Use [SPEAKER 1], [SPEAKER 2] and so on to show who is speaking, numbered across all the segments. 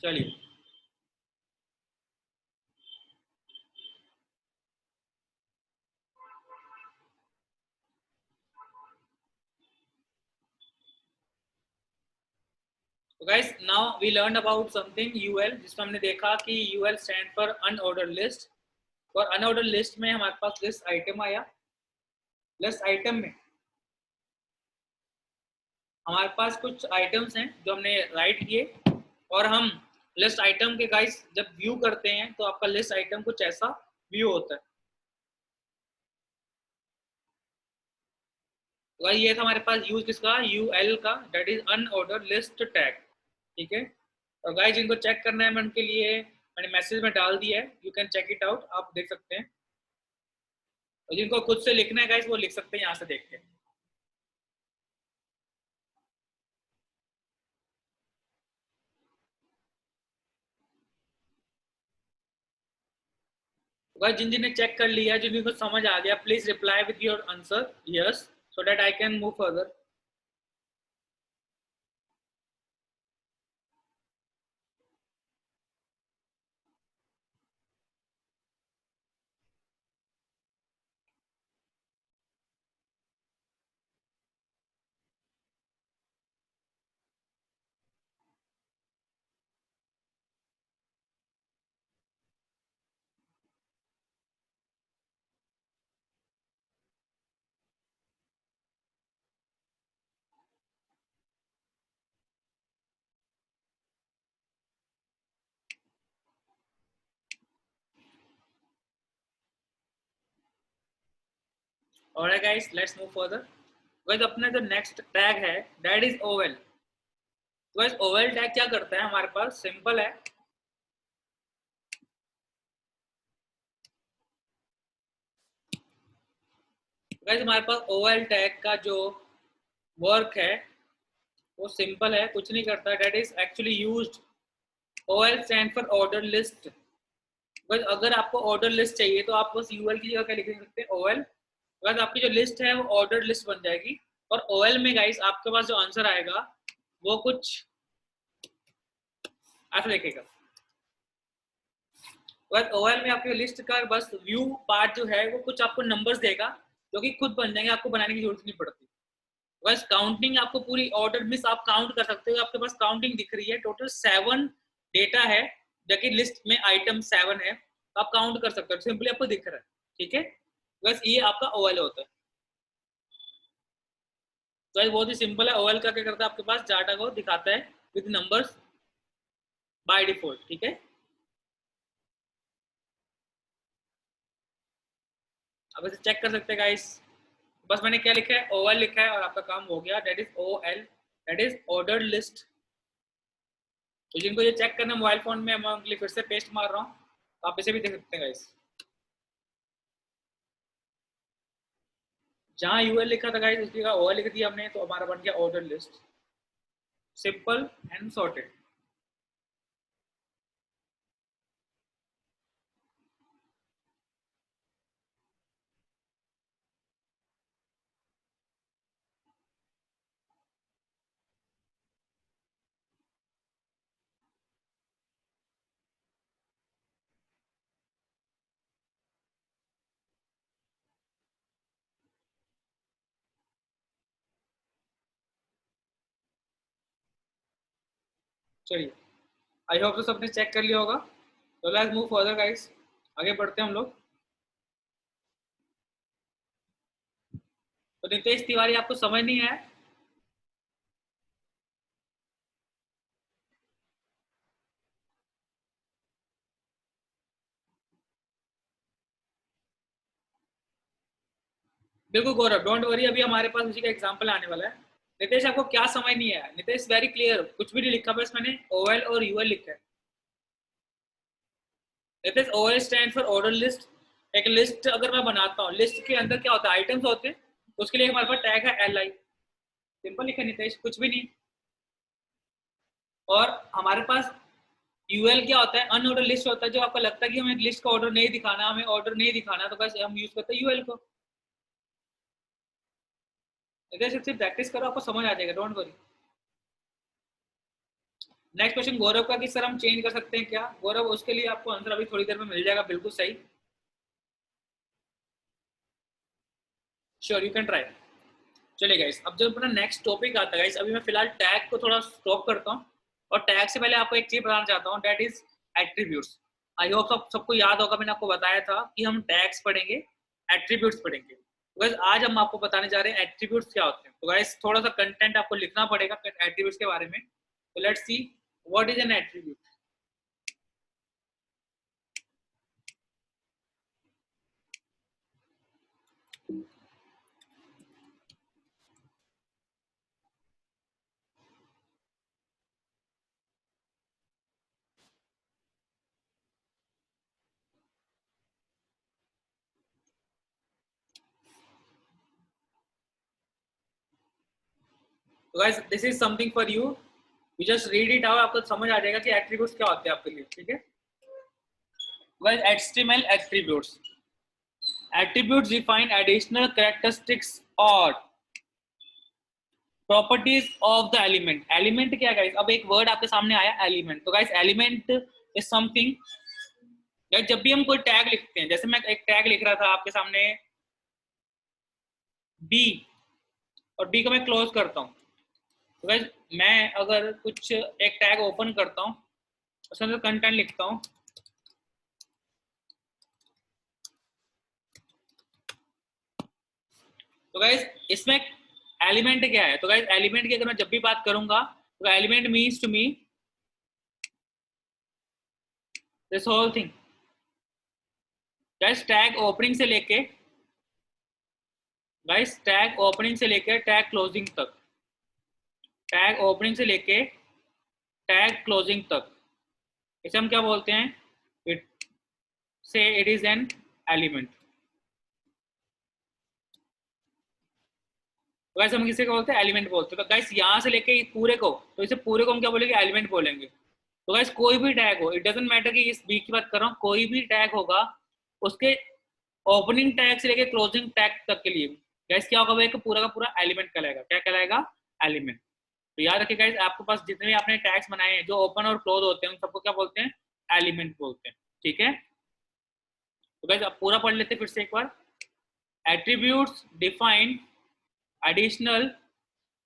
[SPEAKER 1] चलिए तो guys now we learn about something UL, जिसमें हमने देखा कि UL stand for unorder list. और अनऑर्डर लिस्ट में हमारे पास लिस्ट आइटम आया। लिस्ट आइटम में हमारे पास कुछ आइटम्स हैं जो हमने राइट किए, और हम लिस्ट आइटम के गाइस जब व्यू करते हैं तो आपका लिस्ट आइटम कुछ ऐसा व्यू होता है। तो गाइस ये था हमारे पास यूज किसका, यूएल का, that is unordered list tag. ठीक है, और गाइस जिनको चेक करना है मैं उनके लिए मैंने मैसेज में डाल दिया है, you can check it out, आप देख सकते हैं। और जिनको खुद से लिखना है गाइस वो लिख सकते हैं यहाँ से देख के। गाइस जिन जिन ने चेक कर लिया, जिनको समझ आ गया, please reply with your answer yes, so that I can move further. Alright guys, let's move further. Guys अपना जो नेक्स्ट टैग है दैट इज ओवेल। तो गाइस ओवेल टैग क्या करता है, हमारे पास सिंपल है। गाइस हमारे पास ओवेल टैग का जो वर्क है वो सिंपल है, कुछ नहीं करता। That is actually used, OL stand for order list. बस अगर आपको ऑर्डर लिस्ट चाहिए तो आप बस यूएल की जगह क्या लिख सकते हैं, ओएल। बस आपकी जो लिस्ट है वो ऑर्डर लिस्ट बन जाएगी। और ओएल में गाइस आपके पास जो आंसर आएगा वो कुछ ऐसा लिखेगा। बस ओएल में आपकी लिस्ट का बस व्यू पार्ट जो है वो कुछ आपको नंबर्स देगा जो कि खुद बन जाएंगे, आपको बनाने की जरूरत नहीं पड़ती। बस काउंटिंग आपको पूरी ऑर्डर मिस आप काउंट कर सकते हो, आपके पास काउंटिंग दिख रही है, टोटल 7 डेटा है, जबकि लिस्ट में आइटम 7 है, तो आप काउंट कर सकते हो, सिंपली आपको दिख रहा है। ठीक है, बस ये आपका ओएल होता है। तो बहुत ही सिंपल है। ओएल का क्या करता है, आपके पास डाटा को दिखाता है विद नंबर्स बाय डिफॉल्ट। ठीक है, अब इसे चेक कर सकते हैं गाइस। बस मैंने क्या लिखा है, ओएल लिखा है और आपका काम हो गया। That is OL, that is order list. तो जिनको ये चेक करना मोबाइल फोन में, मैं उनके लिए फिर से पेस्ट मार रहा हूँ, तो आप इसे भी देख सकते हैं गाइस। जहाँ यूएल लिखा था गाइस उसकी जगह ओएल लिख दिया हमने, तो हमारा बन गया order list, simple and sorted. चलिए, आई होप तो सबने चेक कर लिया होगा। तो लेट्स मूव फर्दर गाइस, आगे बढ़ते हैं हम लोग। तो नितेश तिवारी आपको समझ नहीं आया? बिल्कुल गौरव, डोंट वरी, अभी हमारे पास उसी का एग्जांपल आने वाला है। नितेश आपको क्या समझ नहीं आया? नितेश वेरी क्लियर, कुछ भी नहीं लिखा, बस मैंने ओएल और यूएल लिखा है। Nitesh OL stand for order list. एक लिस्ट अगर मैं बनाता हूँ, लिस्ट के अंदर क्या होता है, आइटम्स होते हैं, उसके लिए हमारे पास टैग है एल आई। सिंपल लिखा नितेश, कुछ भी नहीं। और हमारे पास यूएल क्या होता है, अनऑर्डर लिस्ट होता है। जो आपको लगता है कि हमें लिस्ट का ऑर्डर नहीं दिखाना, हमें ऑर्डर नहीं दिखाना, तो बस हम यूज करते हैं यूएल को। अगर सिर्फ प्रैक्टिस करो आपको समझ आ जाएगा, डोंट वरी। नेक्स्ट क्वेश्चन गौरव का कि सर हम चेंज कर सकते हैं क्या? गौरव, उसके लिए आपको आंसर अभी थोड़ी देर में मिल जाएगा, बिल्कुल सही। Sure, you can try. चलिए गाइस, अब जो अपना नेक्स्ट टॉपिक आता है गाइस, अभी मैं फिलहाल टैग को थोड़ा स्टॉप करता हूँ, और टैग से पहले आपको एक चीज बताना चाहता हूँ, that is attributes. I hope सबको याद होगा, मैंने आपको बताया था कि हम टैग्स पढ़ेंगे, एट्रीब्यूट्स पढ़ेंगे। तो गाइस आज हम आपको बताने जा रहे हैं एट्रीब्यूट्स क्या होते हैं। तो गाइस थोड़ा सा कंटेंट आपको लिखना पड़ेगा एट्रीब्यूट्स के बारे में। तो let's see what is an attribute. तो guys this is something for you, you just read it out, आपको समझ आ जाएगा कि एट्रीब्यूट्स क्या होते हैं आपके लिए, ठीक है। Guys HTML attributes, attributes define additional characteristics or properties of the element। element क्या है गाइस? अब एक वर्ड आपके सामने आया element, तो guys element is something, guys जब भी हम कोई टैग लिखते हैं, जैसे मैं एक टैग लिख रहा था आपके सामने b, और b को मैं क्लोज करता हूँ, तो गाइस मैं अगर कुछ एक टैग ओपन करता हूँ, उसके अंदर कंटेंट लिखता हूँ, तो गाइस इसमें एलिमेंट क्या है? तो गाइस एलिमेंट की अगर मैं जब भी बात करूंगा, तो element means to me this whole thing. Guys tag opening से लेके, गाइस टैग ओपनिंग से लेके टैग क्लोजिंग तक, टैग ओपनिंग से लेके टैग क्लोजिंग तक, इसे हम क्या बोलते हैं? इट से इट इज एन एलिमेंट। तो गाइस हम किसे क्या बोलते हैं? एलिमेंट बोलते हैं। तो गाइस यहाँ से लेके पूरे को, तो इसे पूरे को हम क्या बोलेंगे? एलिमेंट बोलेंगे। तो गाइस कोई भी टैग हो, इट डजंट मैटर कि इस बी की बात कर रहा हूँ, कोई भी टैग होगा, उसके ओपनिंग टैग से लेके क्लोजिंग टैग तक के लिए गाइस क्या होगा? वो एक पूरा का पूरा एलिमेंट कहलाएगा। क्या कहलाएगा? एलिमेंट। तो याद रखिए गाइस, आपके पास जितने भी आपने टैग्स बनाए हैं जो ओपन और क्लोज होते हैं, उन सबको क्या बोलते हैं? एलिमेंट बोलते हैं, ठीक है। तो गाइस अब पूरा पढ़ लेते हैं फिर से एक बार। Attributes define additional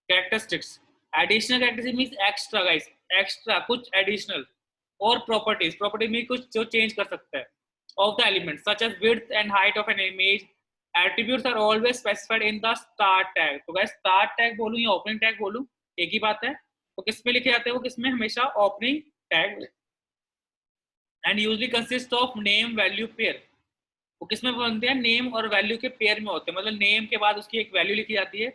[SPEAKER 1] characteristics. Additional characteristics means extra guys, extra कुछ एडिशनल, और प्रॉपर्टीज, प्रॉपर्टी में कुछ जो चेंज कर सकता है of the elements such as width and height of an image। attributes are always specified in the start tag। तो guys start tag बोलूं या opening tag बोलूं, एक ही बात है। तो किस में लिखे जाते हैं? वो किसमें? हमेशा opening tag। and usually consist of name value pair। वो किसमें बनते हैं? नेम और वैल्यू के पेयर में होते हैं, मतलब नेम के बाद उसकी एक वैल्यू लिखी जाती है।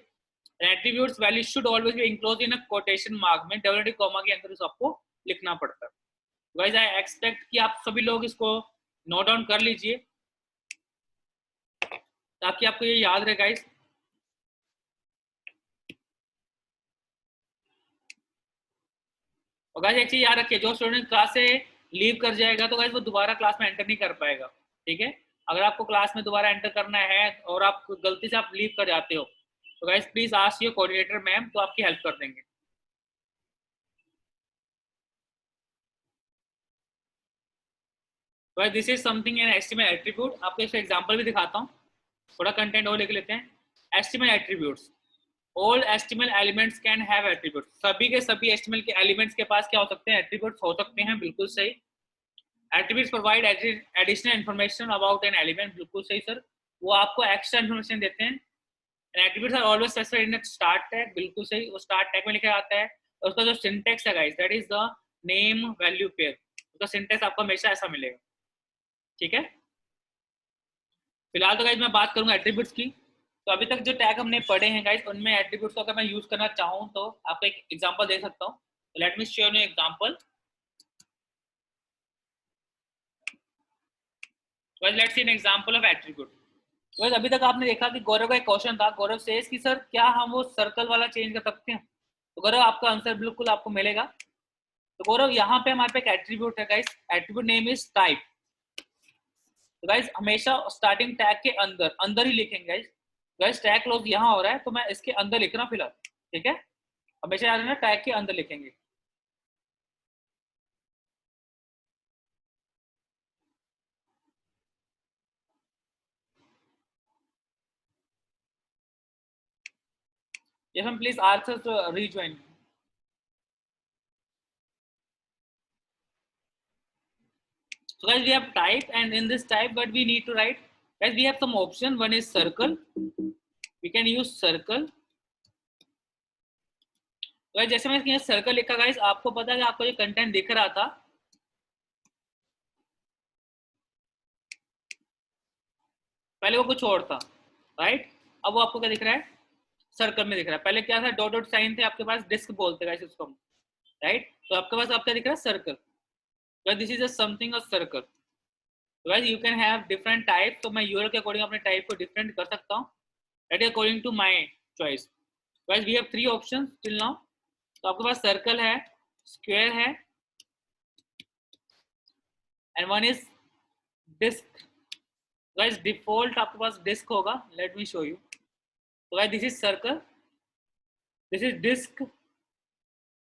[SPEAKER 1] Attributes value should always be enclosed in a quotation mark में, डबल कॉमा के अंदर आपको लिखना पड़ता है। गाइस आई एक्सपेक्ट कि आप सभी लोग इसको नोट डाउन कर लीजिए ताकि आपको ये याद रहे गाइस। और गाइस एक चीज याद रखिए, जो स्टूडेंट क्लास से लीव कर जाएगा तो गाइस वो दोबारा क्लास में एंटर नहीं कर पाएगा, ठीक है। अगर आपको क्लास में दोबारा एंटर करना है और आप गलती से आप लीव कर जाते हो, तो guys please ask your coordinator ma'am, तो आपकी हेल्प कर देंगे। Guys this is something in HTML attribute. आपको इसका एग्जांपल भी दिखाता हूँ, थोड़ा कंटेंट और लिख लेते हैं। HTML attributes, all HTML elements can have attributes. सभी के सभी एचटीएमएल के एलिमेंट्स के पास क्या हो सकते हैं? एट्रीब्यूट्स हो सकते हैं, बिल्कुल सही। Attributes provide additional information about an element, बिल्कुल सही सर, वो आपको एक्स्ट्रा इन्फॉर्मेशन देते हैं। Attributes are always specified in start tag, बिल्कुल सही, वो स्टार्ट टैग में लिखा जाता है। और उसका जो सिंटेक्स है guys, that is the name value pair, उसका सिंटेक्स आपको हमेशा ऐसा मिलेगा, ठीक है। फिलहाल तो गाइस मैं बात करूंगा एट्रीब्यूट्स की। तो अभी तक जो टैग हमने पढ़े हैं गाइस, उनमें एट्रीब्यूट्स को अगर मैं यूज करना चाहूँ तो आपको एक एग्जांपल दे सकता हूँ। Let me share you example. Guys let's see an example of attribute. Guys अभी तक आपने देखा कि गौरव का एक क्वेश्चन था, गौरव सेज कि सर क्या हम वो सर्कल वाला चेंज कर सकते हैं? तो गौरव आपका आंसर बिल्कुल आपको मिलेगा। तो गौरव यहाँ पे हमारे पे एक एट्रीब्यूट है guys, attribute name is type. तो गाइस हमेशा स्टार्टिंग टैग के अंदर अंदर ही लिखेंगे गाइस। गाइस टैग क्लोज यहाँ हो रहा है तो मैं इसके अंदर लिख रहा हूँ फिलहाल, ठीक है। हमेशा याद रखना टैग के अंदर लिखेंगे। Yes, ma'am, please ask us to rejoin. So guys, we have type, and in this type, what we need to write, guys, we have some option. One is circle. We can use circle. तो जैसे मैं circle लिखा guys, आपको पता है कि आपको ये कंटेंट दिख रहा था, पहले वो कुछ और था, राइट? अब वो आपको क्या दिख रहा है? सर्कल में दिख रहा है। पहले क्या था? डॉट डॉट साइन थे आपके पास, डिस्क बोलते हैं गाइस उसको, राइट? तो आपके पास आपका दिख रहा है सर्कल। तो this is something a circle. Guys you can have different type, तो मैं यूआरएल के अकॉर्डिंग अपने टाइप को डिफरेंट कर सकता हूँ, that is according to my choice. Guys we have 3 options till now. तो आपके पास सर्कल है, स्क्वायर है, and one is disc. Guys default आपके पास डिस्क होगा, लेट मी शो यू। तो guys this is circle, this is disc,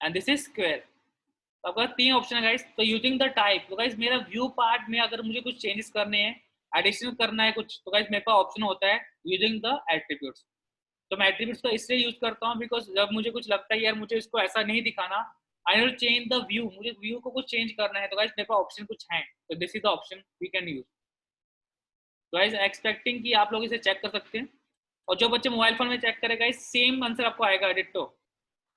[SPEAKER 1] and this is square. तो आपका 3 ऑप्शन है गाइस। तो यूजिंग द टाइप, तो गाइस मेरा व्यू पार्ट में अगर मुझे कुछ चेंजेस करने हैं, एडिशन करना है कुछ, तो गाइस मेरे पास ऑप्शन होता है यूजिंग द एट्रीब्यूट्स। तो मैं एट्रीब्यूट्स को इसलिए यूज करता हूँ बिकॉज जब मुझे कुछ लगता है यार मुझे इसको ऐसा नहीं दिखाना, I will change the view, मुझे व्यू को कुछ चेंज करना है, तो गाइस मेरे पास ऑप्शन कुछ है, तो this is the option we can use. तो गाइस एक्सपेक्टिंग कि आप लोग इसे चेक कर सकते हैं, और जो बच्चे मोबाइल फोन में चेक करेगा सेम आंसर आपको आएगा डिट्टो,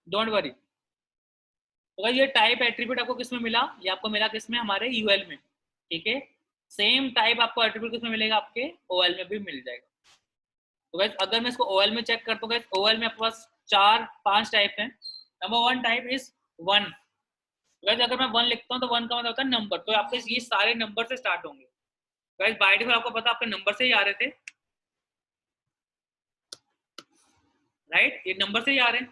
[SPEAKER 1] डोंट वरी। तो गाइस ये टाइप एट्रीब्यूट आपको किस में मिला? ये आपको मिला किस में? हमारे यूएल में, ठीक है? सेम टाइप आपको एट्रीब्यूट किस में मिलेगा? आपके ओएल में भी मिल जाएगा। तो गाइस अगर मैं इसको ओएल में चेक करता हूँ, गाइस ओएल में आपके पास 4-5 टाइप हैं। Number 1 type is 1। गाइस अगर मैं 1 लिखता हूँ तो 1 का मतलब होता है नंबर, तो आपके ये सारे नंबर से स्टार्ट होंगे। गाइस बाय डिफॉल्ट आपको पता आपके नंबर से ही आ रहे थे, राइट? ये नंबर से ही आ रहे हैं।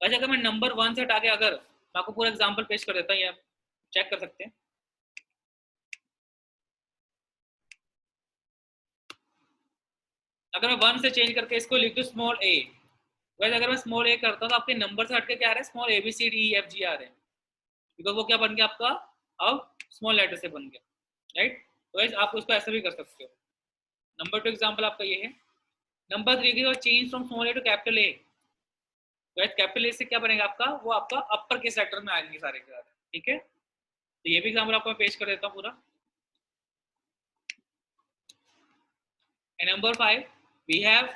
[SPEAKER 1] गाइस अगर मैं नंबर 1 से हटा के, अगर मैं आपको पूरा एग्जांपल पेश कर देता हूँ, ये आप चेक कर सकते हैं। अगर मैं 1 से चेंज करके इसको लिख दूं स्मॉल ए, गाइस अगर मैं स्मॉल ए करता हूँ तो आपके नंबर से हटके क्या आ रहा है? Small A B C D E F G आ रहे हैं, बिकॉज वो क्या बन गया आपका? अब स्मॉल लेटर से बन गया, राइट? तो गाइस आप उसको ऐसे भी कर सकते हो। नंबर 2 एग्जांपल आपका ये है। नंबर 3 की change from small A to capital A, guys capital A से क्या बनेगा आपका? वो आपका अपर केस लेटर में आएंगे सारे के सारे, ठीक है? तो ये भी एग्जांपल आपको मैं पेश कर देता हूँ पूरा। And number 5 we have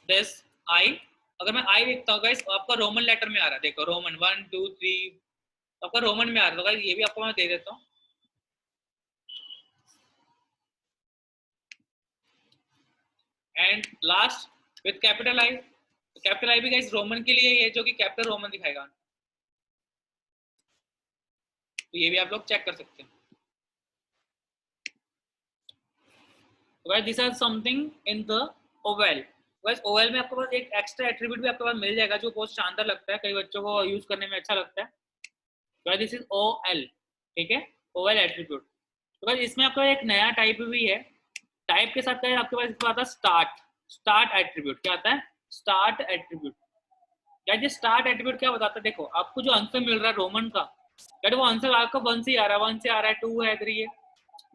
[SPEAKER 1] this I. अगर मैं आई लिखता हूँ गाइस, आपका रोमन लेटर में आ रहा है, देखो रोमन 1 2 3, आपका रोमन में आ रहा है। तो गाइस ये भी आपको मैं दे देता हूँ। And last with capital I, capital I भी गाइस रोमन के लिए है, जो कि कैपिटल रोमन दिखाएगा, तो ये भी आप लोग चेक कर सकते हैं। तो guys this are something in the oval. Guys oval में आपके पास एक एक्स्ट्रा एट्रीब्यूट भी आपके पास मिल जाएगा, जो बहुत शानदार लगता है, कई बच्चों को यूज करने में अच्छा लगता है। तो दिस इज ओ एल, ठीक है? Oval attribute. तो गाइस इसमें आपका एक नया टाइप भी है। टाइप के साथ आपके पास इसको आता है स्टार्ट, स्टार्ट एट्रीब्यूट। क्या आता है? Start attribute. ये स्टार्ट एट्रीब्यूट क्या बताता है? देखो आपको जो आंसर मिल रहा है रोमन का, वो आंसर आपका 1 से आ रहा है, 1 से आ रहा है, 2 है, 3 है।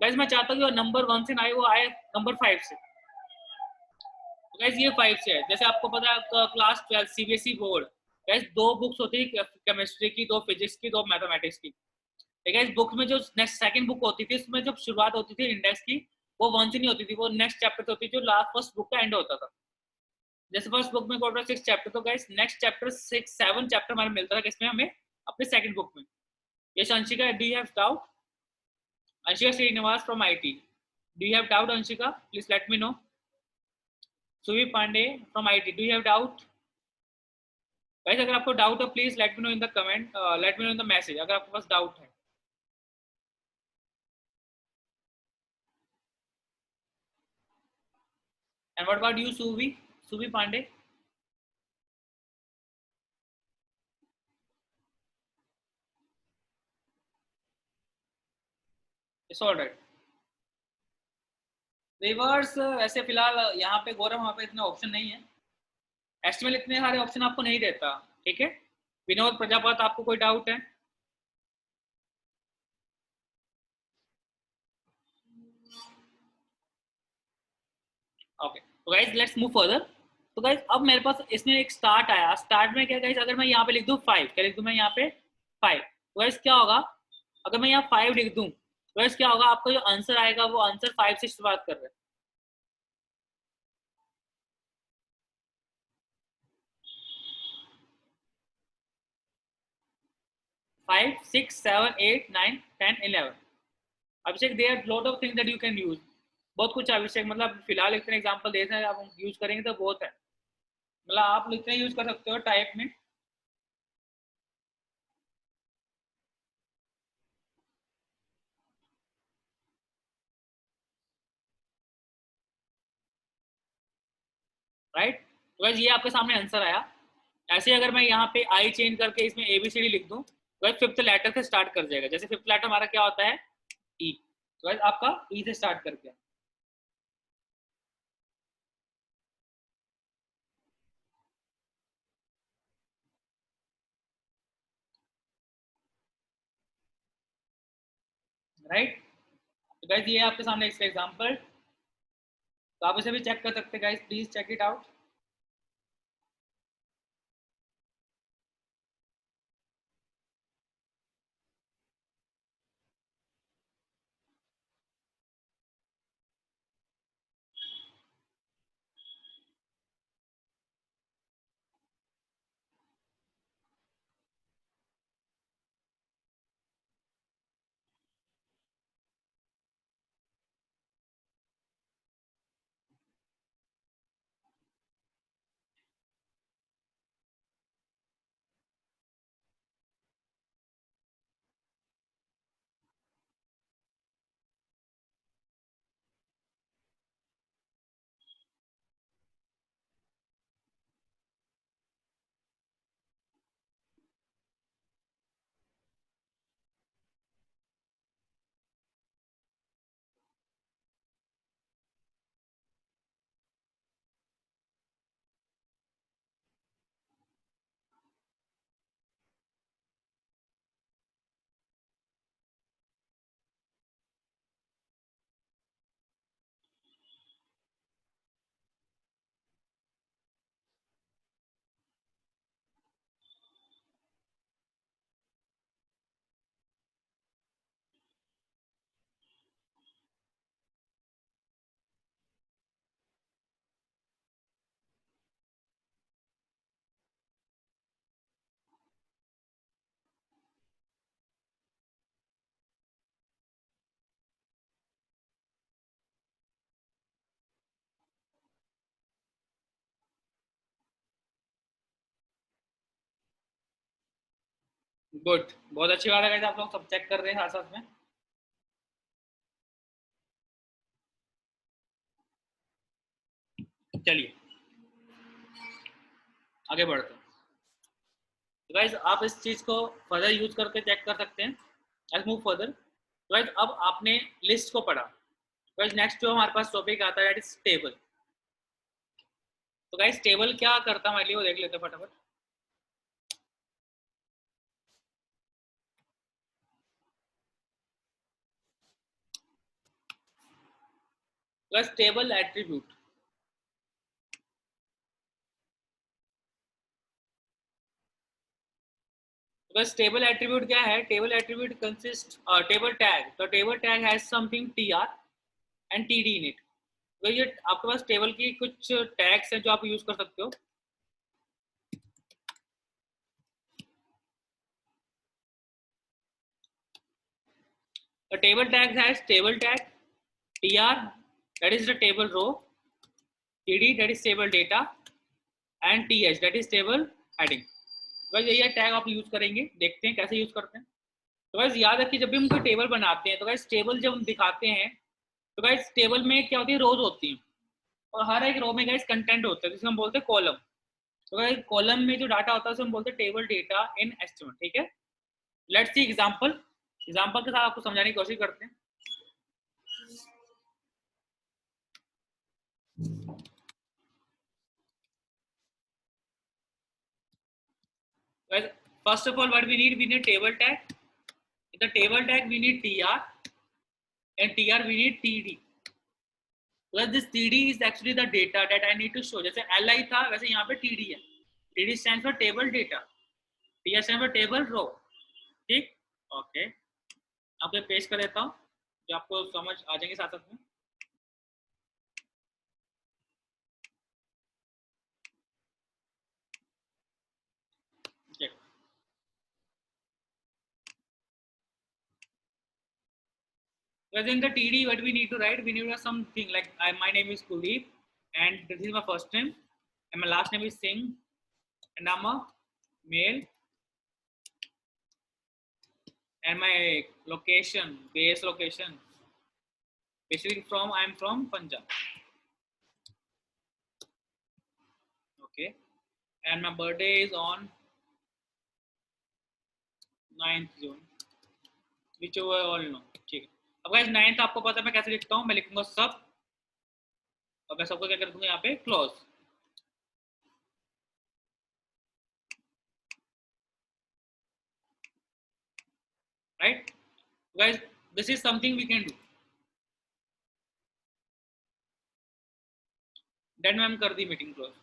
[SPEAKER 1] गाइस मैं चाहता हूँ कि नंबर 1 से ना आए, वो आए नंबर 5 से। तो गाइस ये 5 से है। जैसे आपको पता है आपका class 12 CBSE board, guys 2 books होती है, केमिस्ट्री की, 2 फिजिक्स की, 2 मैथमेटिक्स की। ठीक है? इस बुक में जो नेक्स्ट सेकंड बुक होती थी, उसमें जब शुरुआत होती थी इंडेक्स की, वो 1 से नहीं होती थी, वो नेक्स्ट चैप्टर से होती थी, जो लास्ट फर्स्ट बुक का एंड होता था। जैसे फर्स्ट बुक में टोटल 6 चैप्टर, तो गाइस नेक्स्ट चैप्टर 6-7 चैप्टर हमारे मिलता था किसमें? हमें अपने सेकंड बुक में। Yes Anshika, do you have doubt? Anshika Srinivas from IT, do you have doubt Anshika? Please let me know. Suvi Pandey from IT, do you have doubt? Guys अगर आपको डाउट हो please let me know in the comment, let me know in the message अगर आपके पास doubt है। And what about you Suvi, Suvi Pandey? It's alright. Reverse ऐसे फिलहाल यहाँ पे गौरव, वहाँ पे इतने ऑप्शन नहीं है। एस्टिमेट इतने सारे ऑप्शन आपको नहीं देता, ठीक है? विनोद प्रजापत, आपको कोई डाउट है? ओके, तो गाइस लेट्स मूव फर्दर। तो गाइस अब मेरे पास इसमें एक स्टार्ट आया, स्टार्ट में क्या गाइस, अगर मैं यहाँ पे लिख दूँ 5, क्या लिख दूँ मैं यहाँ पे 5, तो गाइस क्या होगा, अगर मैं यहाँ 5 लिख दूँ तो गाइस क्या होगा, आपका जो आंसर आएगा वो आंसर 5 से शुरुआत कर रहा है। 5, 6, 7, 8, 9, 10, 11। Abhishek there lot of things that you can use, बहुत कुछ है अभिषेक, मतलब फिलहाल इतने एग्जांपल दे रहे हैं, आप यूज करेंगे तो बहुत है, मतलब आप इतने यूज कर सकते हो टाइप में। 'राइट। तो गाइस ये आपके सामने आंसर आया। ऐसे अगर मैं यहाँ पे आई चेंज करके इसमें ABCD लिख दूँ तो गाइस फिफ्थ लेटर से स्टार्ट कर जाएगा, जैसे फिफ्थ लेटर हमारा क्या होता है, ई, तो गाइस आपका ई से स्टार्ट करके, राइट। तो गाइस ये आपके सामने इसका एग्जांपल, तो आप इसे भी चेक कर सकते हैं guys, please check it out. Good, बहुत अच्छी बात है गाइस, आप लोग सब चेक कर रहे हैं साथ साथ में। चलिए आगे बढ़ते हैं। तो गाइस आप इस चीज को फर्दर यूज करके चेक कर सकते हैं। Let's move further. तो गाइस अब आपने लिस्ट को पढ़ा, तो गाइस नेक्स्ट जो हमारे पास टॉपिक आता है दैट इज टेबल। तो गाइस टेबल क्या करता है हमारे लिए वो देख लेते हैं फटाफट। गाइस टेबल एट्रीब्यूट, बस टेबल एट्रीब्यूट क्या है, table attribute consist table tag, तो table tag has something TR and TD in it. तो ये आपके पास टेबल की कुछ टैग्स हैं जो आप यूज कर सकते हो। A table tag has table tag, TR that is the table row, TD that is table data and TH that is table heading। बस यही टैग आप यूज करेंगे, देखते हैं कैसे यूज करते हैं। तो बस याद रखिए जब भी हम कोई टेबल बनाते हैं तो गाइस टेबल जब हम दिखाते हैं तो गाइस टेबल में क्या होती है, रोज होती हैं और हर एक रो में गाइस कंटेंट होता है जिसे हम बोलते हैं कॉलम। तो गाइस कॉलम में जो डाटा होता है उसे हम बोलते हैं टेबल डेटा इन एस्टिमेट, ठीक है। लेट्स सी एग्जांपल, एग्जांपल के साथ आपको समझाने की कोशिश करते हैं। Guys, first of all, what we need table tag. In the table tag, we need TR, and TR we need TD. Because this TD is actually the data that I need to show. जैसे LI था वैसे यहाँ पे TD है. TD stands for table data. TR stands for table row. ठीक? Okay. आपको पेश कर देता हूँ जो आपको समझ आ जाएंगे साथ साथ में. Okay. Because in the TD, what we need to write, we need to write something like my name is Kuldeep, and this is my first name, and my last name is Singh, and I'm a male, and my location, base location, basically I'm from Punjab. Okay, and my birthday is on 9th June, which you all know. ठीक है. अब guys 9th आपको पता है मैं कैसे लिखता हूँ? मैं लिखूंगा सब, और मैं सबको क्या कर दूंगा यहाँ पे close. Right, guys, this is something we can do. Then ma'am कर दी meeting close.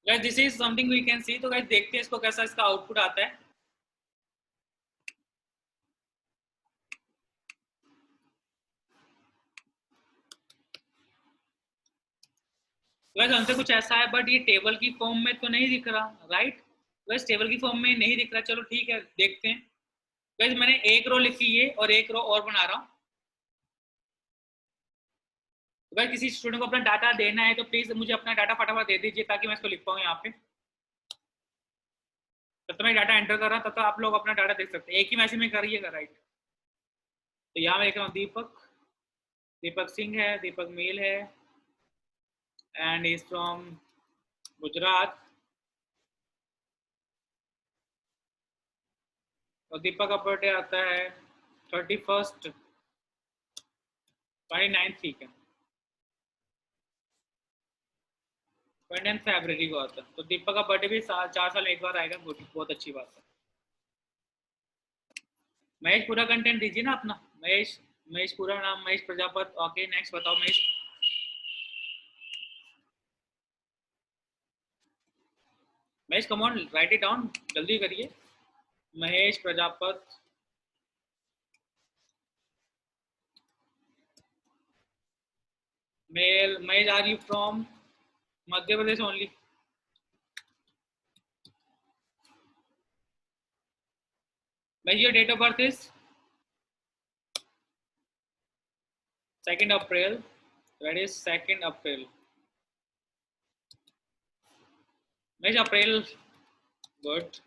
[SPEAKER 1] Guys, this is something we can see. तो guys देखते हैं इसको कैसा इसका आउटपुट आता है. Guys आंसर कुछ ऐसा है, बट ये टेबल की फॉर्म में तो नहीं दिख रहा. राइट, guys टेबल की फॉर्म में नहीं दिख रहा. चलो ठीक है, देखते हैं. guys मैंने एक रो लिखी है और एक रो और बना रहा हूँ. अगर किसी स्टूडेंट को अपना डाटा देना है तो प्लीज मुझे अपना डाटा फटाफट दे दीजिए ताकि मैं इसको लिख पाऊँ यहाँ पे. तब तो मैं डाटा एंटर कर रहा हूँ, तब तो आप लोग अपना डाटा देख सकते हैं. एक ही मैसेज में करिएगा. राइट, तो यहाँ मैं लिख रहा हूँ दीपक सिंह है, दीपक मेल है, एंड इज फ्रॉम गुजरात. और दीपक का बर्थडे आता है 31st 29th. ठीक है, 29 फरवरी को आता है. तो दीपक का बर्थडे भी 4 साल एक बार आएगा. बहुत अच्छी बात है. महेश पूरा कंटेंट दीजिए ना अपना. महेश पूरा नाम महेश प्रजापत. ओके, नेक्स्ट बताओ Mahesh. Mahesh come on, write it down, जल्दी करिए. Mahesh Prajapat. Male. Mahesh, are you from Madhya Pradesh only? Mahesh, your date of birth is 2nd April. That is 2nd April. Mehsh, April. Good.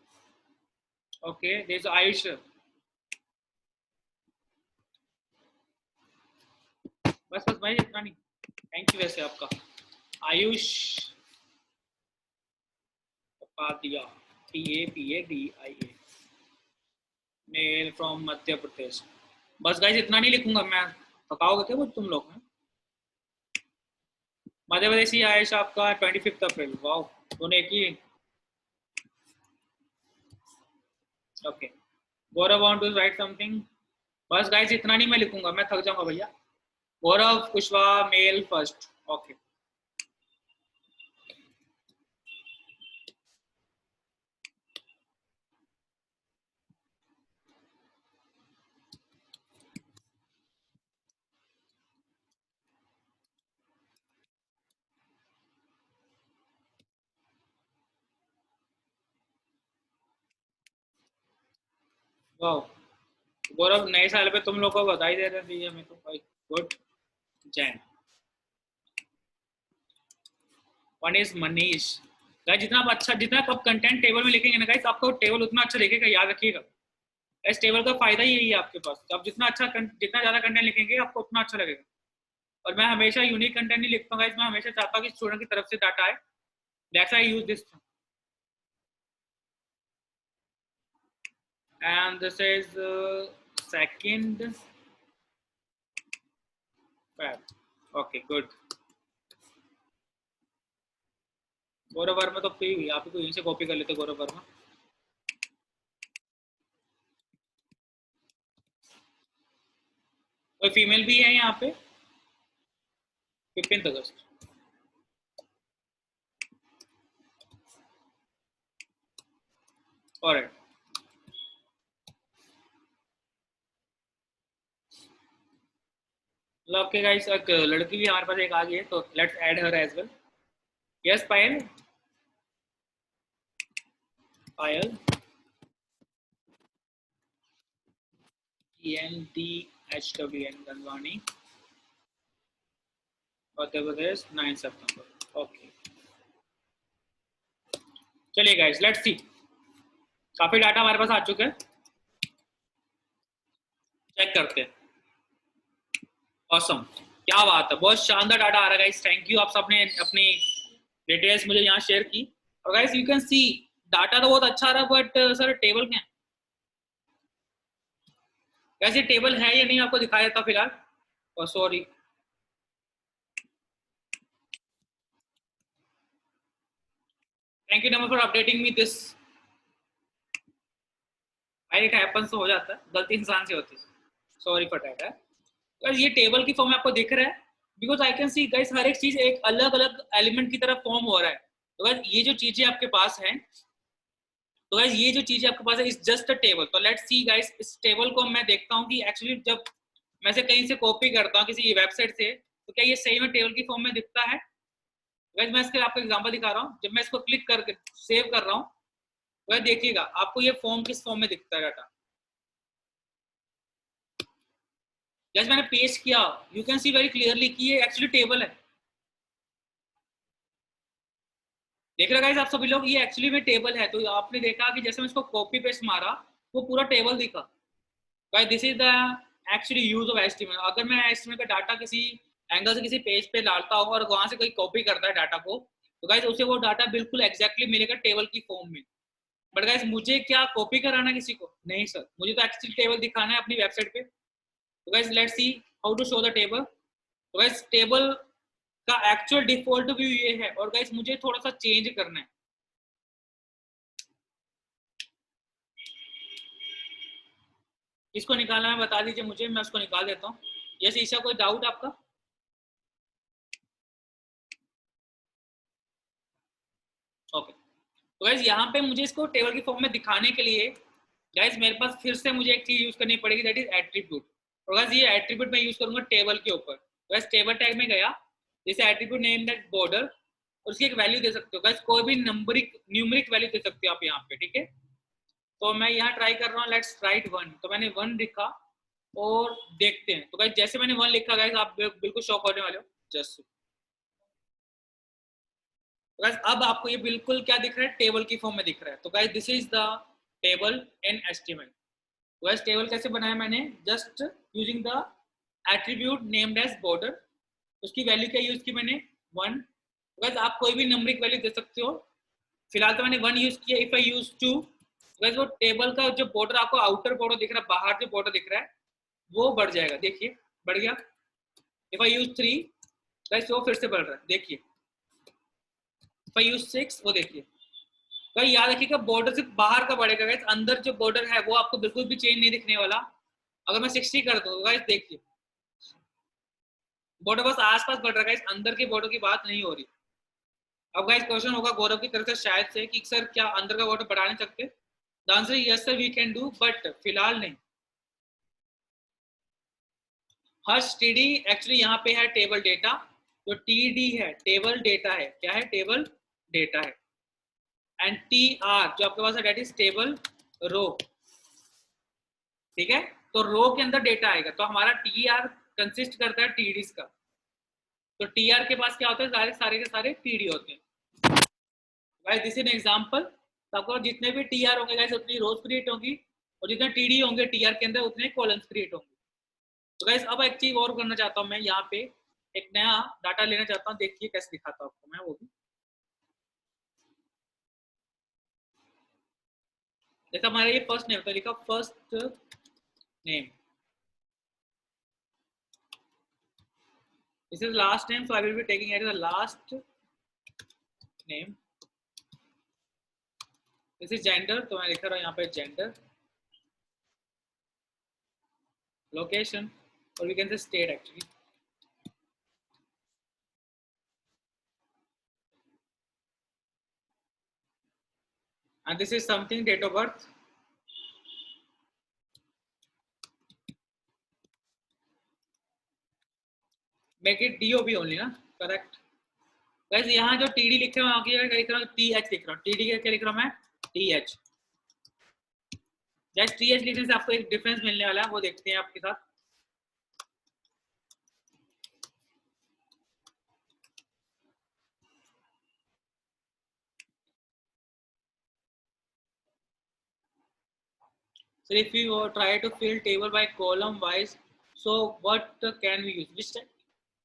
[SPEAKER 1] Okay, there's Ayush. बस महेश इतना नहीं. थैंक यू वैसे आपका. Ayush Padia, TAPADIA, mail from Madhya प्रदेश. बस guys इतना नहीं लिखूंगा मैं. थकाओगे क्या वो तुम लोग? मध्य प्रदेश ही आयुष आपका 25 अप्रैल. वाओ, दोनों एक ही. Okay, Gaurav want to write something. बस गाइस इतना नहीं मैं लिखूंगा, मैं थक जाऊंगा भैया. Gaurav Kushwaha, mail first. Okay, wow. Gaurav, नए साल पे तुम लोग को बधाई दे रहे हैं मेरे को भाई. Good. Jain. One is Manish. Guys जितना आप अच्छा, जितना आप कंटेंट टेबल में लिखेंगे ना गाइस, आपको टेबल उतना अच्छा लिखेगा. याद रखिएगा, इस टेबल का फायदा यही है आपके पास. आप जितना ज्यादा कंटेंट लिखेंगे आपको उतना अच्छा लगेगा. और मैं हमेशा यूनिक कंटेंट नहीं लिखता हूँ गाइस. मैं हमेशा चाहता हूँ कि स्टूडेंट की तरफ से डाटा आए. That's why I use this. And this is 2nd Feb. Okay, good. गौरव वर्मा तो फ्री हुई. आप ही को यहीं से कॉपी कर लेते गौरव वर्मा. कोई फीमेल भी है यहाँ पे? 15 अगस्त। ऑलराइट, ओके गाइस, एक लड़की भी हमारे पास एक आ गई है, तो let's add her as well. Yes Payal, Payal ENDHWN Gangwani, Madhya Pradesh, 9 सितंबर। ओके, चलिए गाइस लेट्स सी, काफी डाटा हमारे पास आ चुके हैं, चेक करते हैं। ऑसम, क्या बात है, बहुत शानदार डाटा आ रहा है गाइस, थैंक यू, आप सबने अपनी डिटेल्स मुझे यहाँ शेयर की। और guys you can see data तो बहुत अच्छा आ रहा है, बट सर टेबल क्या है? वैसे टेबल है या नहीं आपको दिखाया था फिलहाल, और sorry, thank you number for updating me this. It happens, हो जाता है, गलती इंसान से होती है, सॉरी फॉर दैट। गाइस ये टेबल की फॉर्म में आपको दिख रहा है, because I can see guys हर एक चीज एक अलग अलग एलिमेंट की तरह फॉर्म हो रहा है। तो गाइस ये जो चीजें आपके पास हैं, तो गाइस ये जो चीजें आपके पास है इज जस्ट अ टेबल। तो लेट्स सी गाइस, इस टेबल को मैं देखता हूँ कि एक्चुअली जब मैं से कहीं से कॉपी करता हूँ किसी वेबसाइट से, तो क्या ये सही में टेबल की फॉर्म में दिखता है? गाइस मैं इसके आपको एग्जांपल दिखा रहा हूँ, जब मैं इसको क्लिक करके सेव कर रहा हूँ, वह देखिएगा आपको ये फॉर्म किस फॉर्म में दिखता है डाटा। जैसे मैंने पेस्ट किया, you can C very clearly कि ये एक्चुअली टेबल है। देख रहे गाइस आप सभी लोग, ये एक्चुअली में टेबल है। तो आपने देखा कि जैसे मैं इसको कॉपी पेस्ट मारा, वो पूरा टेबल दिखा। Guys this is the actually use of estimate. अगर मैं एस्टीमेट का डाटा किसी एंगल से किसी पेज पे डालता हूँ और वहां से कोई कॉपी करता है डाटा को, तो गाइस उसे वो डाटा बिल्कुल एग्जैक्टली मिलेगा टेबल की फॉर्म में। बट गाइस मुझे क्या कॉपी कराना किसी को? नहीं सर, मुझे तो एक्चुअली टेबल दिखाना है अपनी वेबसाइट पे। तो guys let's see how to show the table. तो गाइस टेबल का एक्चुअल डिफॉल्ट व्यू ये है, और गाइस मुझे थोड़ा सा चेंज करना है। इसको निकालना है, बता दीजिए मुझे, मैं उसको निकाल देता हूँ। यस ईशा, कोई डाउट आपका? ओके, तो गाइस यहाँ पे मुझे इसको टेबल की फॉर्म में दिखाने के लिए गाइस मेरे पास फिर से मुझे एक चीज यूज करनी पड़ेगी, दैट इज एट्रीब्यूट। और गाइस ये एट्रीब्यूट मैं यूज करूंगा टेबल के ऊपर। गाइस टेबल टैग में गया, जैसे एट्रीब्यूट नेम दैट बॉर्डर, और उसकी एक वैल्यू दे सकते हो गाइस, कोई भी नंबरिक न्यूमेरिक वैल्यू दे सकते हो आप यहाँ पे, ठीक है। तो मैं यहाँ ट्राई कर रहा हूँ, लेट्स राइट 1। तो मैंने 1 लिखा और देखते हैं। तो गाइस जैसे मैंने 1 लिखा गाइस, आप बिल्कुल शॉक होने वाले हो। जस्ट गाइस अब आपको ये बिल्कुल क्या दिख रहा है? टेबल की फॉर्म में दिख रहा है। तो guys this is the table in estimate. Guys table कैसे बनाया मैंने? Just using the attribute named as border. उसकी वैल्यू क्या यूज की मैंने? 1। गाइस आप कोई भी नंबरिक वैल्यू दे सकते हो। फिलहाल तो मैंने 1 यूज किया। इफ आई यूज 2, गाइस वो टेबल का जो बॉर्डर आपको आउटर बॉर्डर दिख रहा है, बाहर जो बॉर्डर दिख रहा है, वो बढ़ जाएगा। देखिए बढ़ गया। इफ आई यूज 3, गाइस वो फिर से बढ़ रहा है, देखिए। इफ आई यूज 6, वो देखिए। भाई याद रखिएगा, बॉर्डर सिर्फ बाहर का बढ़ेगा गाइस, अंदर जो बॉर्डर है वो आपको बिल्कुल भी चेंज नहीं दिखने वाला। अगर मैं 60 कर दूं गाइस, देखिए बॉर्डर बस आसपास बढ़ रहा है गाइस, अंदर के बॉर्डर की बात नहीं हो रही। अब गाइस क्वेश्चन होगा गौरव की तरफ से शायद से कि सर क्या अंदर का बॉर्डर बढ़ा नहीं सकते? The answer yes sir, we can do, but फिलहाल नहीं। हर्ष टीडी एक्चुअली यहाँ पे है टेबल डेटा, जो टीडी है टेबल डेटा है। क्या है? टेबल डेटा है। एंड टी आर जो आपके पास है, डेट इज टेबल रो, ठीक है। तो रो के अंदर डेटा आएगा, तो हमारा टी आर कंसिस्ट करता है टीडीज का। तो टी आर के पास क्या होता है? सारे सारे के सारे टीडी होते हैं। Guys this is an example. तो आपको जितने भी टी आर होंगे गाइस, उतनी रोज क्रिएट होंगी, और जितने टीडी होंगे टी आर के अंदर, उतने कॉलम्स क्रिएट होंगे। तो गाइस अब एक चीज और करना चाहता हूँ मैं, यहाँ पे एक नया डाटा लेना चाहता हूँ। देखिए कैसे दिखाता हूँ आपको मैं वो भी। जैसे हमारा ये फर्स्ट नेम, तो लिखा first name, this is last name, so I will be taking it as the last name. This is gender, तो मैं लिख रहा हूँ यहाँ पे जेंडर, लोकेशन, और we can say state actually. and this is something date of birth. Make it DOB only ना, correct. Guys यहाँ जो TD लिख रहा हूँ आगे क्या लिख रहा हूँ, TH लिख रहा हूँ. TD क्या लिख रहा हूँ मैं, TH. जस्ट TH लिखने से आपको एक डिफरेंस मिलने वाला है, वो देखते हैं आपके साथ. So if you try to fill table by column wise, so what can we use? Which tag?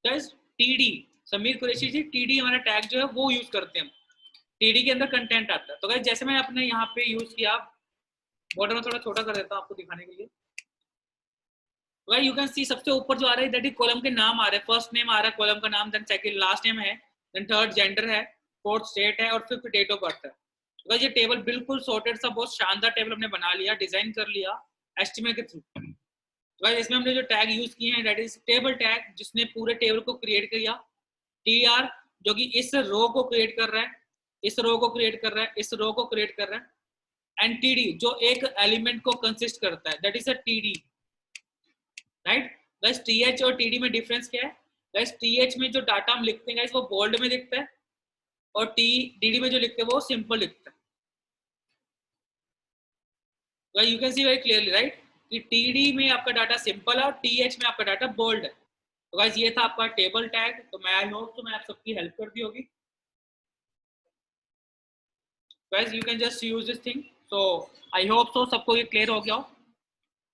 [SPEAKER 1] Guys TD, Sameer Qureshi ji, TD हमारा टैग जो है वो यूज करते हैं हम. TD के अंदर कंटेंट आता है. तो गाइस जैसे मैं अपने यहाँ पे यूज किया, बॉर्डर में थोड़ा छोटा कर देता हूँ आपको दिखाने के लिए. यू कैन सी सबसे ऊपर जो आ रहा है दैट इज कॉलम के नाम आ रहे हैं. फर्स्ट नेम आ रहा है कॉलम का नाम, देन सेकंड लास्ट नेम है, देन थर्ड जेंडर है, फोर्थ स्टेट है और फिफ्थ डेट ऑफ बर्थ है. तो ये टेबल बिल्कुल सॉर्टेड सा बहुत शानदार टेबल हमने बना लिया, डिजाइन कर लिया एचटीएमएल के थ्रू. तो इसमें हमने जो टैग यूज किए हैं दैट इज टेबल टैग, जिसने पूरे टेबल को क्रिएट किया. टीआर जो कि इस रो को क्रिएट कर रहा है, इस रो को क्रिएट कर रहा है, इस रो को क्रिएट कर रहा है. एंड टीडी जो एक एलिमेंट को कंसिस्ट करता है, that is a TD, right. बस टीएच और टीडी में डिफरेंस क्या है? बस टीएच में जो डाटा हम लिखते हैं वो बोल्ड में दिखता है, और टीडी में जो लिखते हैं वो सिंपल लिखता है. तो you can C very clearly, right, कि टीडी में आपका डाटा सिंपल है और टीएच में आपका डाटा बोल्ड है. तो गाइस ये था आपका टेबल टैग. तो मैं आई होप तो मैं आप सबकी हेल्प कर दी होगी. Guys you can just use this thing. So I hope so सबको ये क्लियर हो गया हो.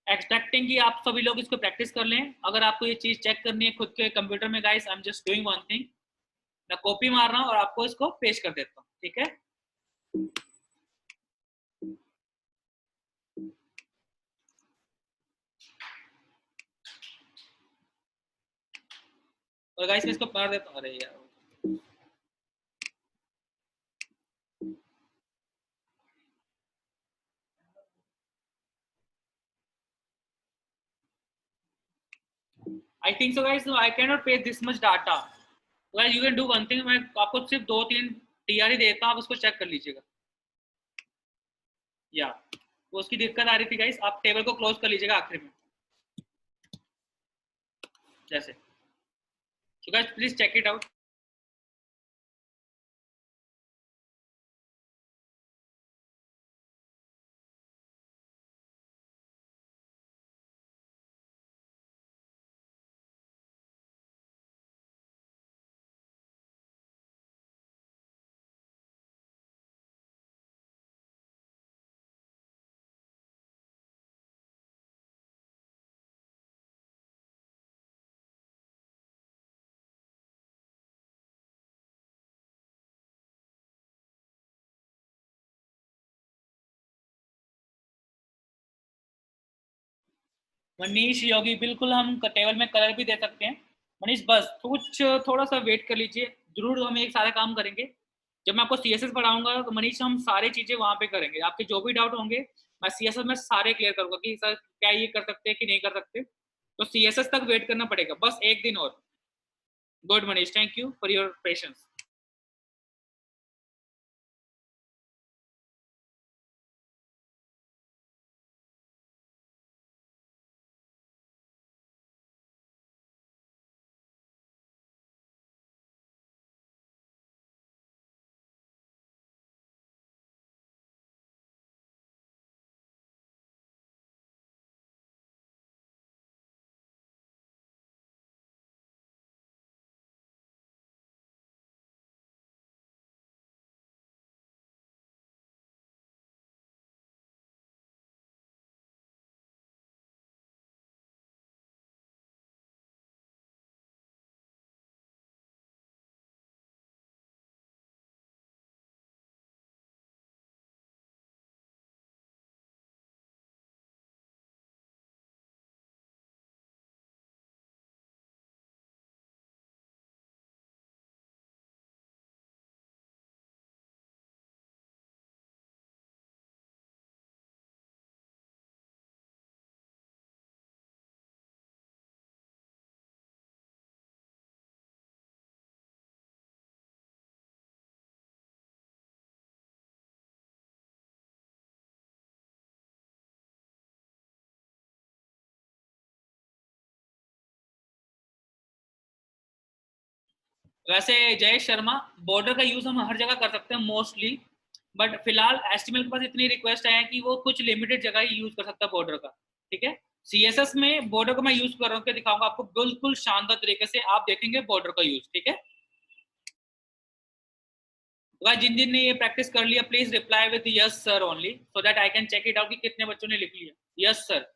[SPEAKER 1] एक्सपेक्टिंग कि आप सभी लोग इसको प्रैक्टिस कर लें. अगर आपको ये चीज चेक करनी है खुद के कंप्यूटर में, guys I am just doing one thing, मैं कॉपी मार रहा हूँ और आपको इसको पेश कर देता हूँ. ठीक है. और गाइस मैं इसको मार देता हूँ. अरे यार, I think so guys, no, I cannot pay this much data. Well, you can do one thing, मैं आपको सिर्फ 2-3 टीआर ही देता हूँ, आप उसको चेक कर लीजिएगा. या वो उसकी दिक्कत आ रही थी गाइस, आप टेबल को क्लोज कर लीजिएगा आखिर में जैसे. So guys please check it out. Manish योगी, बिल्कुल हम टेबल में कलर भी दे सकते हैं. मनीष बस कुछ थोड़ा सा वेट कर लीजिए, जरूर हम एक सारा काम करेंगे. जब मैं आपको सीएसएस पढ़ाऊंगा तो मनीष हम सारी चीजें वहां पे करेंगे. आपके जो भी डाउट होंगे मैं सीएसएस में सारे क्लियर करूंगा कि सर क्या ये कर सकते हैं कि नहीं कर सकते. तो सीएसएस तक वेट करना पड़ेगा, बस एक दिन और. Good Manish, thank you for your patience. वैसे जय शर्मा, बॉर्डर का यूज हम हर जगह कर सकते हैं मोस्टली, बट फिलहाल एचटीएमएल के पास इतनी रिक्वेस्ट है कि वो कुछ लिमिटेड जगह ही यूज कर सकता है बॉर्डर का, ठीक है। सीएसएस में बॉर्डर को मैं यूज कर रहा हूँ, दिखाऊंगा आपको बिल्कुल शानदार तरीके से, आप देखेंगे बॉर्डर का यूज, ठीक है। जिन जिन ने ये प्रैक्टिस कर लिया please reply with yes sir only, so that I can check it out कि कितने बच्चों ने लिख लिया यस सर।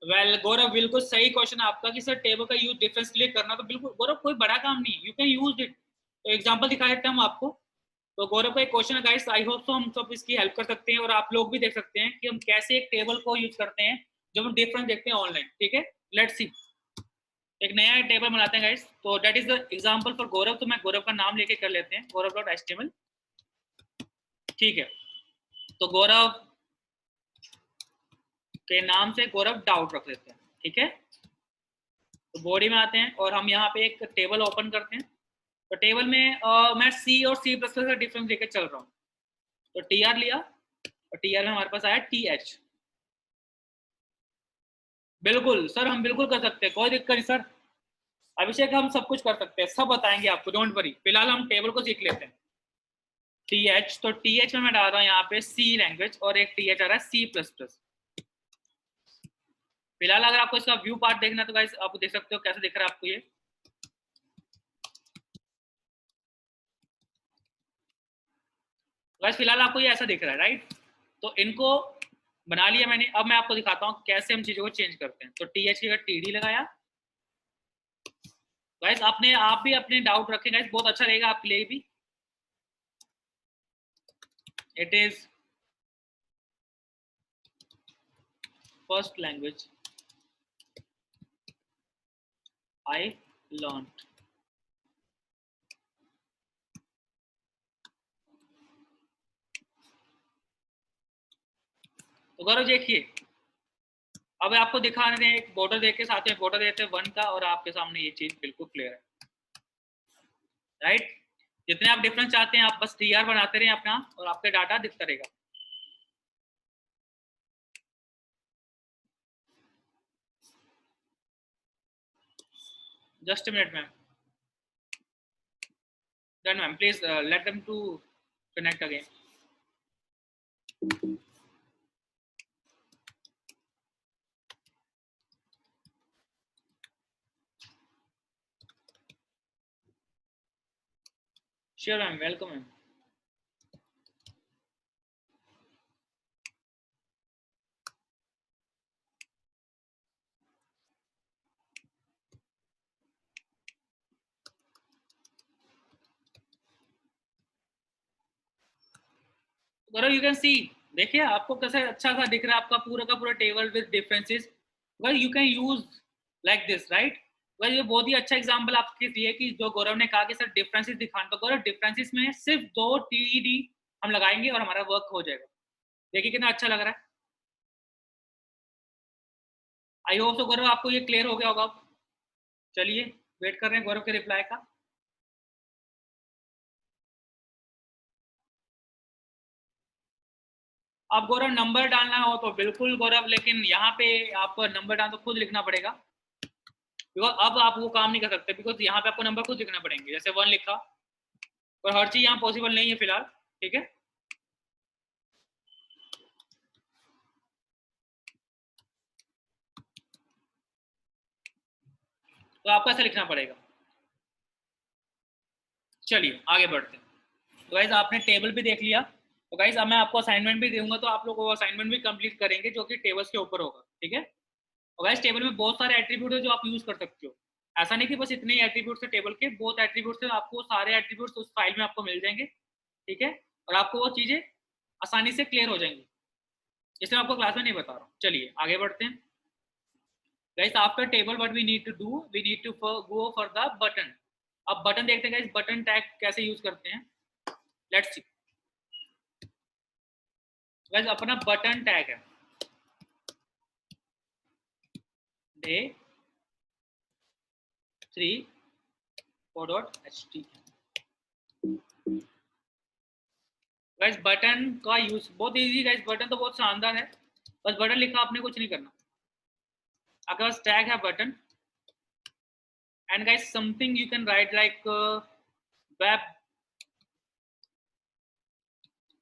[SPEAKER 1] वेल गौरव, बिल्कुल सही क्वेश्चन आपका कि सर टेबल का यूज डिफरेंस के लिए करना, तो बिल्कुल गौरव कोई बड़ा काम नहीं, यू कैन यूज इट। तो एग्जांपल दिखा देते हैं हम आपको। तो गौरव का एक क्वेश्चन है गाइस, आई होप सो हम सब इसकी हेल्प कर सकते हैं और आप लोग भी देख सकते हैं कि हम कैसे एक टेबल को यूज करते हैं जब हम डिफरेंस देखते हैं ऑनलाइन, ठीक है। लेट्स सी, एक नया टेबल बनाते हैं गाइस, तो that is the example for Gaurav. तो मैं गौरव का नाम लेके कर लेते हैं, गौरव डॉट एचटीएमएल, ठीक है। तो गौरव के नाम से गौरव डाउट रख लेते हैं, ठीक है। तो बॉडी में आते हैं और हम यहाँ पे एक टेबल ओपन करते हैं। तो टेबल में मैं सी और सी प्लस का डिफरेंस लेकर चल रहा हूँ। तो टी आर लिया और टी आर में हमारे पास आया टी एच। बिल्कुल सर, हम बिल्कुल कर सकते हैं, कोई दिक्कत नहीं सर। अभिषेक हम सब कुछ कर सकते हैं, सब बताएंगे आपको, डोंट वरी। फिलहाल हम टेबल को सीख लेते हैं। टी एच, तो टी एच में मैं डाल रहा हूँ यहाँ पे सी लैंग्वेज और एक टी एच आ रहा है सी प्लस प्लस। फिलहाल अगर आपको इसका व्यू पार्ट देखना है तो गाइस आप देख सकते हो कैसे दिख रहा है आपको ये। गाइस फिलहाल आपको ये ऐसा दिख रहा है, राइट। तो इनको बना लिया मैंने। अब मैं आपको दिखाता हूँ कैसे हम चीजों को चेंज करते हैं। तो टी एच की जगह टी डी लगाया। गाइस आपने आप भी अपने डाउट रखें गाइस, बहुत अच्छा रहेगा आपके लिए भी। It is first language I learn. तो गौरव देखिए, अब आपको दिखा रहे हैं एक बॉर्डर देख के, साथ में बॉर्डर देते हैं 1 का, और आपके सामने ये चीज बिल्कुल क्लियर है, राइट। जितने आप डिफरेंस चाहते हैं आप बस टी आर बनाते रहे अपना और आपका डाटा दिखता रहेगा। Just minute ma'am, done ma'am, please let them to connect again. Sure ma'am, welcome ma'am. Gaurav you can see, देखिए आपको कैसे अच्छा सा दिख रहा है आपका पूरा का पूरा table with differences. Well you can use like this, right. वैसे ये बहुत ही अच्छा एग्जांपल आपके लिए कि जो गौरव ने कहा कि सर डिफरेंसेस दिखाना, तो गौरव डिफरेंसेस में सिर्फ 2 टीईडी हम लगाएंगे और हमारा वर्क हो जाएगा। देखिए कितना अच्छा लग रहा है। आई होप सो गौरव आपको ये क्लियर हो गया होगा। चलिए वेट कर रहे हैं गौरव के रिप्लाई का। अब गौरव नंबर डालना हो तो बिल्कुल गौरव, लेकिन यहाँ पे आपको नंबर डालना तो खुद लिखना पड़ेगा, बिकॉज अब आप वो काम नहीं कर सकते, बिकॉज यहाँ पे आपको नंबर खुद लिखना पड़ेंगे। जैसे 1 लिखा, और हर चीज यहाँ पॉसिबल नहीं है फिलहाल, ठीक है। तो आपको ऐसा लिखना पड़ेगा। चलिए आगे बढ़ते हैं। तो गाइज आपने टेबल भी देख लिया, तो गाइज अब मैं आपको असाइनमेंट भी दूंगा, तो आप लोग वो असाइनमेंट भी कंप्लीट करेंगे जो कि टेबल्स के ऊपर होगा, ठीक है। और गाइज टेबल में बहुत सारे एट्रीब्यूट है जो आप यूज कर सकते हो। ऐसा नहीं कि बस इतने ही एट्रीब्यूट्स है टेबल के, बहुत एट्रीब्यूट्स है, आपको सारे एट्रीब्यूट्स उस फाइल में आपको मिल जाएंगे, ठीक है। और आपको वो चीजें आसानी से क्लियर हो जाएंगी, इसलिए आपको क्लास में नहीं बता रहा हूँ। चलिए आगे बढ़ते हैं। Guys after table what we need to do, we need to go for the button. अब बटन देखते हैं गाइस, बटन टैग कैसे यूज करते हैं। लेट्स सी गाइस, अपना बटन टैग है डे 3 गाइस। बटन का यूज बहुत इजी गाइस, बटन तो बहुत शानदार है, बस बटन लिखा आपने, कुछ नहीं करना। आपके पास टैग है button, and guys something you can write like web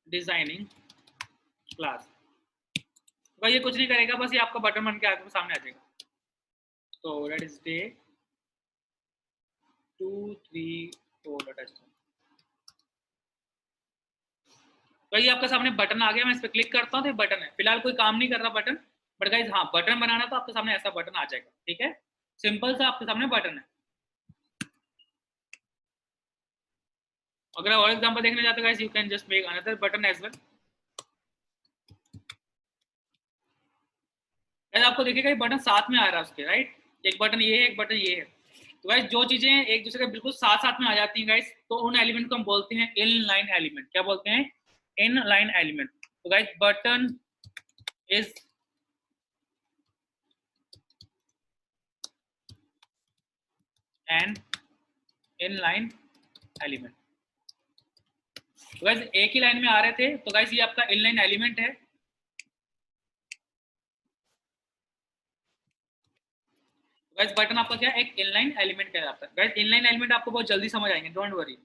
[SPEAKER 1] designing class. भाई ये कुछ नहीं करेगा, बस ये आपका बटन बन के आपके सामने आ जाएगा। तो दैट इज डे 2 3 4 तो ये आपके सामने बटन आ गया। मैं इस पर क्लिक करता हूँ तो बटन है, फिलहाल कोई काम नहीं कर रहा बटन, बट गाइस हाँ बटन बनाना तो आपके सामने ऐसा बटन आ जाएगा, ठीक है। सिंपल सा आपके सामने बटन है। अगर और एग्जांपल देखने जाते guys, you can just make another button as well. Guys आपको देखिएगा ये बटन साथ में आ रहा है उसके, राइट। एक बटन ये है, एक बटन ये है। तो गाइस जो चीजें एक दूसरे के बिल्कुल साथ साथ में आ जाती हैं गाइस, तो उन एलिमेंट को हम बोलते हैं इन लाइन एलिमेंट। क्या बोलते हैं? Inline element. तो guys button is an inline element. तो गाइस एक ही लाइन में आ रहे थे, तो गाइस ये आपका इनलाइन एलिमेंट है। गाइस बटन आपका क्या है? एक इनलाइन एलिमेंट कहलाता है। गाइस इनलाइन एलिमेंट आपको बहुत जल्दी समझ आएंगे, डोंट वरी।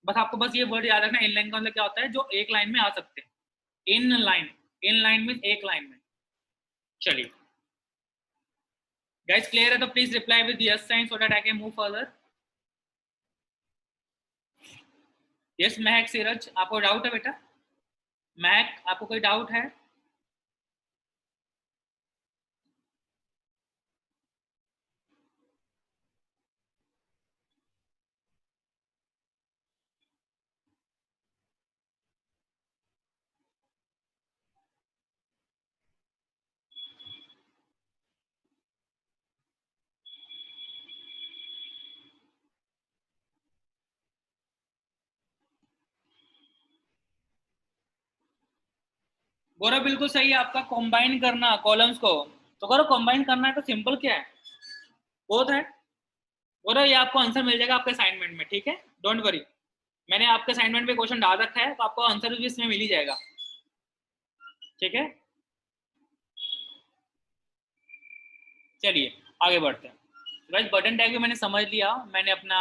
[SPEAKER 1] बस आपको बस ये वर्ड याद रखना, इनलाइन का मतलब क्या होता है, जो एक लाइन में आ सकते हैं। इन लाइन, इन लाइन में एक लाइन में। चलिए गाइस क्लियर है तो please reply with yes sign so that I can move further. Yes Mahak Siraj, आपको डाउट है बेटा? महक आपको कोई डाउट है? गौरव बिल्कुल सही है आपका, कॉम्बाइन करना कॉलम्स को। तो गौरव कॉम्बाइन करना है तो सिंपल क्या है? बोथ है। गौरव ये आपको आंसर मिल जाएगा आपके असाइनमेंट में, ठीक है, डोंट वरी। मैंने आपके असाइनमेंट में क्वेश्चन डाल रखा है, तो आपको आंसर भी इसमें मिल ही जाएगा, ठीक है। चलिए आगे बढ़ते हैं। गाइस बटन टैग भी मैंने समझ लिया, मैंने अपना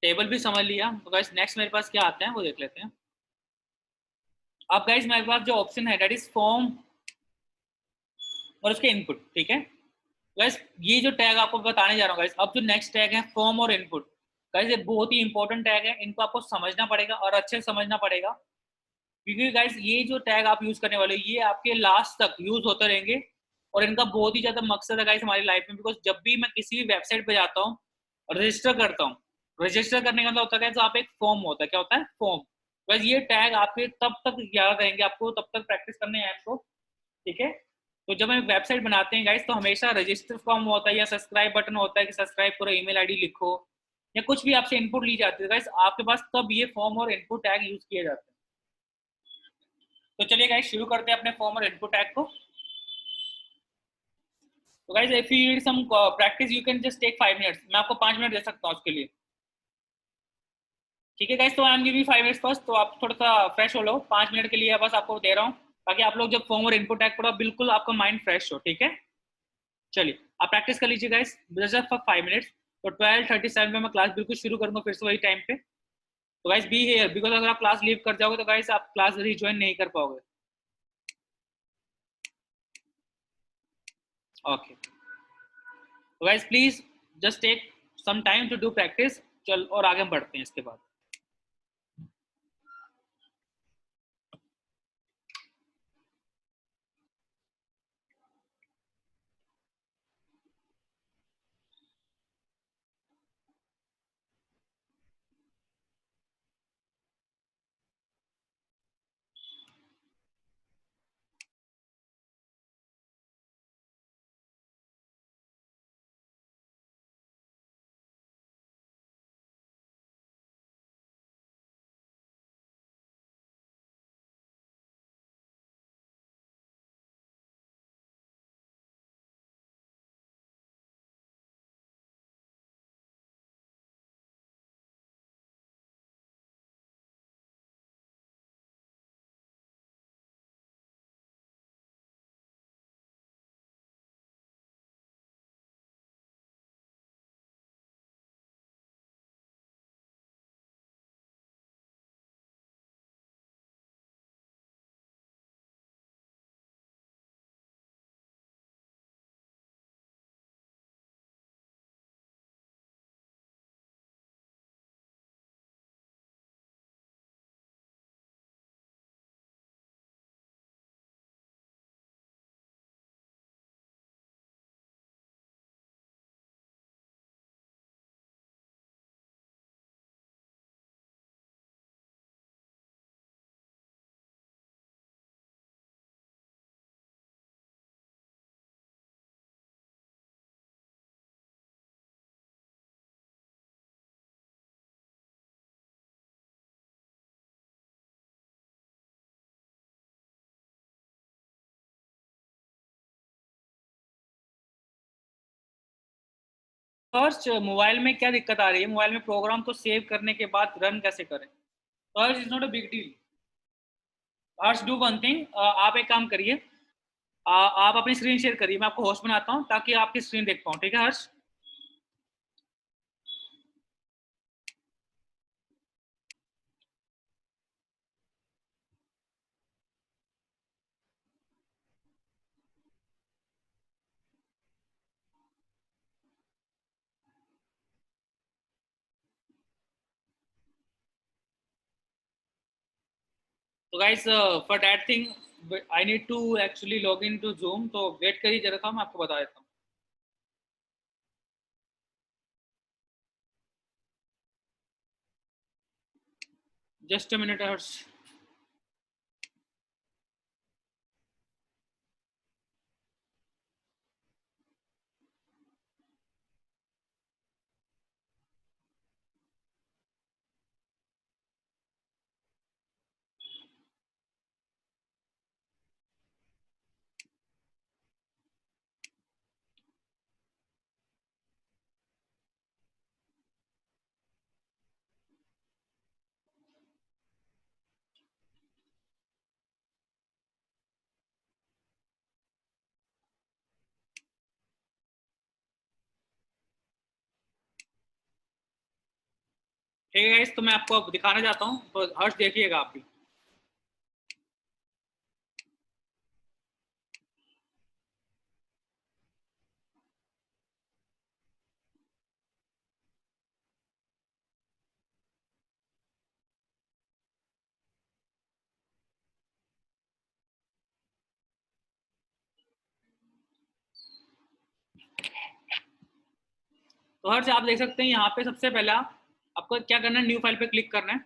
[SPEAKER 1] टेबल भी समझ लिया। तो गाइस नेक्स्ट मेरे पास क्या आता है वो देख लेते हैं। अब गाइस मेरे पास जो ऑप्शन है दैट इज फॉर्म और उसके इनपुट, ठीक है। गाइस ये जो टैग आपको बताने जा रहा हूँ गाइस, अब जो नेक्स्ट टैग है फॉर्म और इनपुट, गाइस ये बहुत ही इंपॉर्टेंट टैग है, इनको आपको समझना पड़ेगा और अच्छे से समझना पड़ेगा, क्योंकि गाइस ये जो टैग आप यूज करने वाले ये आपके लास्ट तक यूज होते रहेंगे, और इनका बहुत ही ज्यादा मकसद है गाइस हमारी लाइफ में। बिकॉज जब भी मैं किसी भी वेबसाइट पे जाता हूँ और रजिस्टर करता हूँ, रजिस्टर करने का मतलब होता है तो आप एक फॉर्म होता है, क्या होता है? फॉर्म। बस ये टैग आपके तब तक याद रहेंगे, आपको तब तक प्रैक्टिस करने हैं आपको, ठीक है। तो जब हम वेबसाइट बनाते हैं गाइस, तो हमेशा रजिस्टर फॉर्म होता है या सब्सक्राइब बटन होता है कि सब्सक्राइब करो, ईमेल आईडी लिखो, या कुछ भी आपसे इनपुट ली जाती है गाइस आपके पास, तब ये फॉर्म और इनपुट टैग यूज किए जाते हैं। तो चलिए गाइस शुरू करते हैं अपने फॉर्म और इनपुट टैग को। तो guys if you need some practice you can just take 5 minutes, मैं आपको 5 मिनट दे सकता हूँ उसके लिए। ठीक है गाइस, तो आई एम गिविंग 5 मिनट्स फर्स्ट, तो आप थोड़ा सा फ्रेश हो लो, 5 मिनट के लिए बस आपको दे रहा हूँ, ताकि आप लोग जब फॉर्म और इनपुट टैग पढ़ो बिल्कुल आपका माइंड फ्रेश हो। ठीक है, चलिए आप प्रैक्टिस कर लीजिए गाइस जस्ट फॉर 5 मिनट्स। तो 12:37 में मैं क्लास बिल्कुल शुरू करूंगा फिर से वही टाइम पे। तो गाइस बी हियर, बिकॉज अगर आप क्लास लीव कर जाओगे तो गाइस आप क्लास रिज्वाइन नहीं कर पाओगे। ओके, तो guys please just take some time to do practice. चल और आगे बढ़ते हैं इसके बाद। फर्स्ट, मोबाइल में क्या दिक्कत आ रही है? मोबाइल में प्रोग्राम को सेव करने के बाद रन कैसे करें? First is not a big deal. Harsh do one thing, आप एक काम करिए, आप अपनी स्क्रीन शेयर करिए, मैं आपको होस्ट बनाता हूँ ताकि आपकी स्क्रीन देख पाऊँ। ठीक है हर्ष? तो guys for that thing I need to actually log in to Zoom, तो वेट करिए जरा था, मैं आपको बता देता हूँ। Just a minute Harsh. ठीक है गाइस, तो मैं आपको अब दिखाना चाहता हूँ, तो हर्ष देखिएगा आप भी। तो हर्ष आप देख सकते हैं यहाँ पे सबसे पहला आपको क्या करना है, न्यू फाइल पे क्लिक करना है।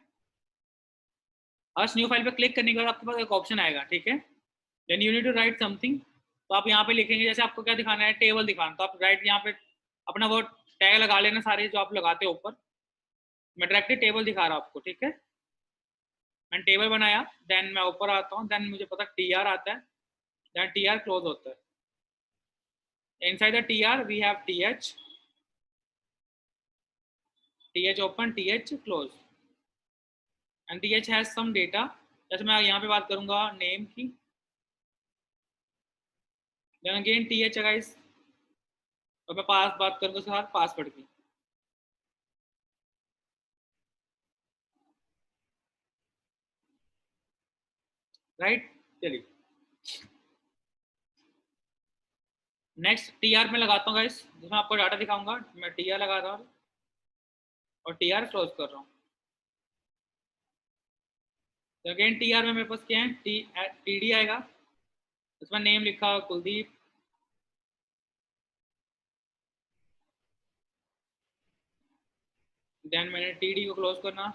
[SPEAKER 1] हर्ष न्यू फाइल पे क्लिक करने के बाद आपके पास एक ऑप्शन आएगा, ठीक है? Then you need to write something. तो आप यहाँ पे लिखेंगे, जैसे आपको क्या दिखाना है, टेबल दिखाना, तो आप राइट यहाँ पे अपना वो टैग लगा लेना सारे जो आप लगाते हो ऊपर। मैं डायरेक्टली टेबल दिखा रहा हूँ आपको, ठीक है। मैंने टेबल बनाया, देन मैं ऊपर आता हूँ, देन मुझे पता टी आर आता है, देन टी आर क्लोज होता है। Inside the T R we have T H open, T H close, and T H has some data. जैसे मैं यहाँ पे बात करूंगा नेम की, देन अगेन टी एच है गाइस, और मैं पास बात करूंगा उसके साथ पासवर्ड की, राइट। चलिए नेक्स्ट टी आर में लगाता हूँ गाइस, जिसमें आपको डाटा दिखाऊंगा। मैं टी आर लगा रहा हूँ और टी आर क्लोज कर रहा हूँ। तो अगेन टी आर में मेरे पास क्या है, टी डी आएगा, उसमें नेम लिखा कुलदीप, देन मैंने टी डी को क्लोज करना,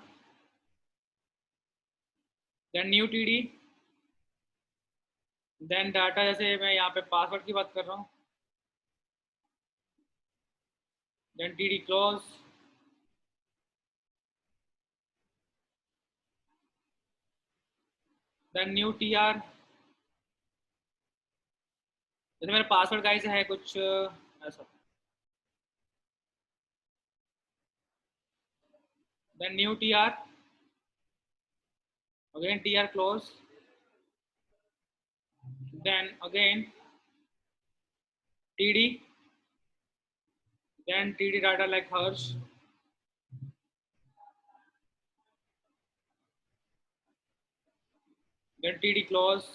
[SPEAKER 1] then new T D, then data, जैसे मैं यहाँ पे पासवर्ड की बात कर रहा हूँ, then T D close, then new T R. जैसे मेरा पासवर्ड गाइस है कुछ ऐसा, then new T R, again T R close, then again TD, then TD data like Harsh, then TD close,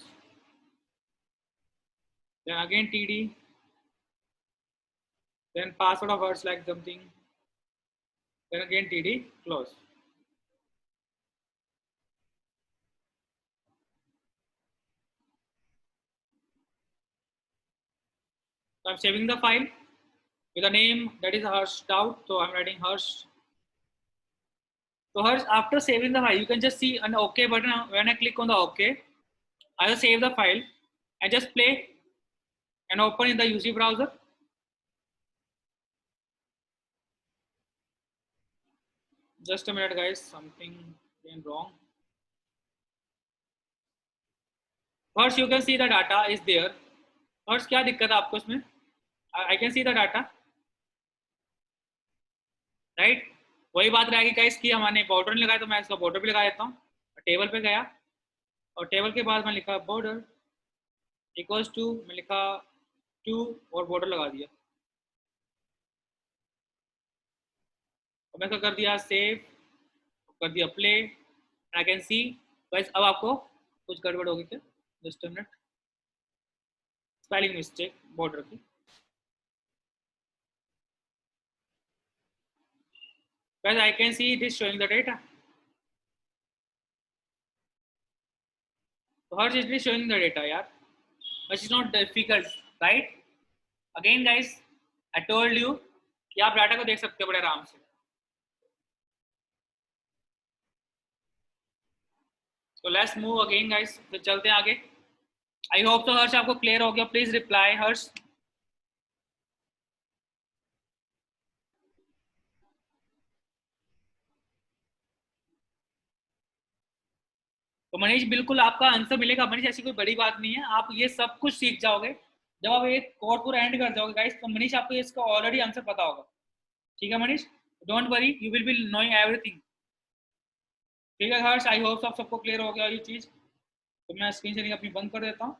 [SPEAKER 1] then again TD, then password of Harsh like something, then again TD close. So I'm saving the file with a name that is Harsh Stout. So I'm writing Harsh. So Harsh, after saving the file, you can just see an OK button. When I click on the OK, I will save the file and just play and open in the UC browser. Just a minute, guys. Something went wrong. First, you can see the data is there. First, क्या दिक्कत है आपको इसमें? I can see the data, right. वही बात रहेगी guys कि हमने बॉर्डर नहीं लगाया, तो मैं इसका बॉर्डर भी लगा देता हूँ। टेबल पे गया और टेबल के बाद मैं लिखा बॉर्डर इक्वल्स टू, मैं लिखा 2 और बॉर्डर लगा दिया, और मैं कर दिया सेव, कर दिया play. I can see guys, अब आपको कुछ गड़बड़ होगी क्या? Just a minute, spelling mistake border की। Guys I can see it is showing the data, तो हर चीज इज शोइंग द डेटा यार, but it's not difficult, right. Again guys I told you कि आप डाटा को देख सकते हो बड़े आराम से। तो लेट्स मूव अगेन गाइस, फिर चलते हैं आगे। आई होप तो हर्ष आपको क्लियर हो गया, प्लीज रिप्लाई हर्ष। तो मनीष बिल्कुल आपका आंसर मिलेगा मनीष, ऐसी कोई बड़ी बात नहीं है, आप ये सब कुछ सीख जाओगे जब आप ये कोड पूरा एंड कर जाओगे गाइस। तो मनीष आपको इसका ऑलरेडी आंसर पता होगा, ठीक है Manish, don't worry, you will be knowing everything. ठीक है हर्ष, आई होप आप सबको क्लियर हो गया ये चीज। तो मैं स्क्रीन शेयरिंग अपनी बंद कर देता हूँ।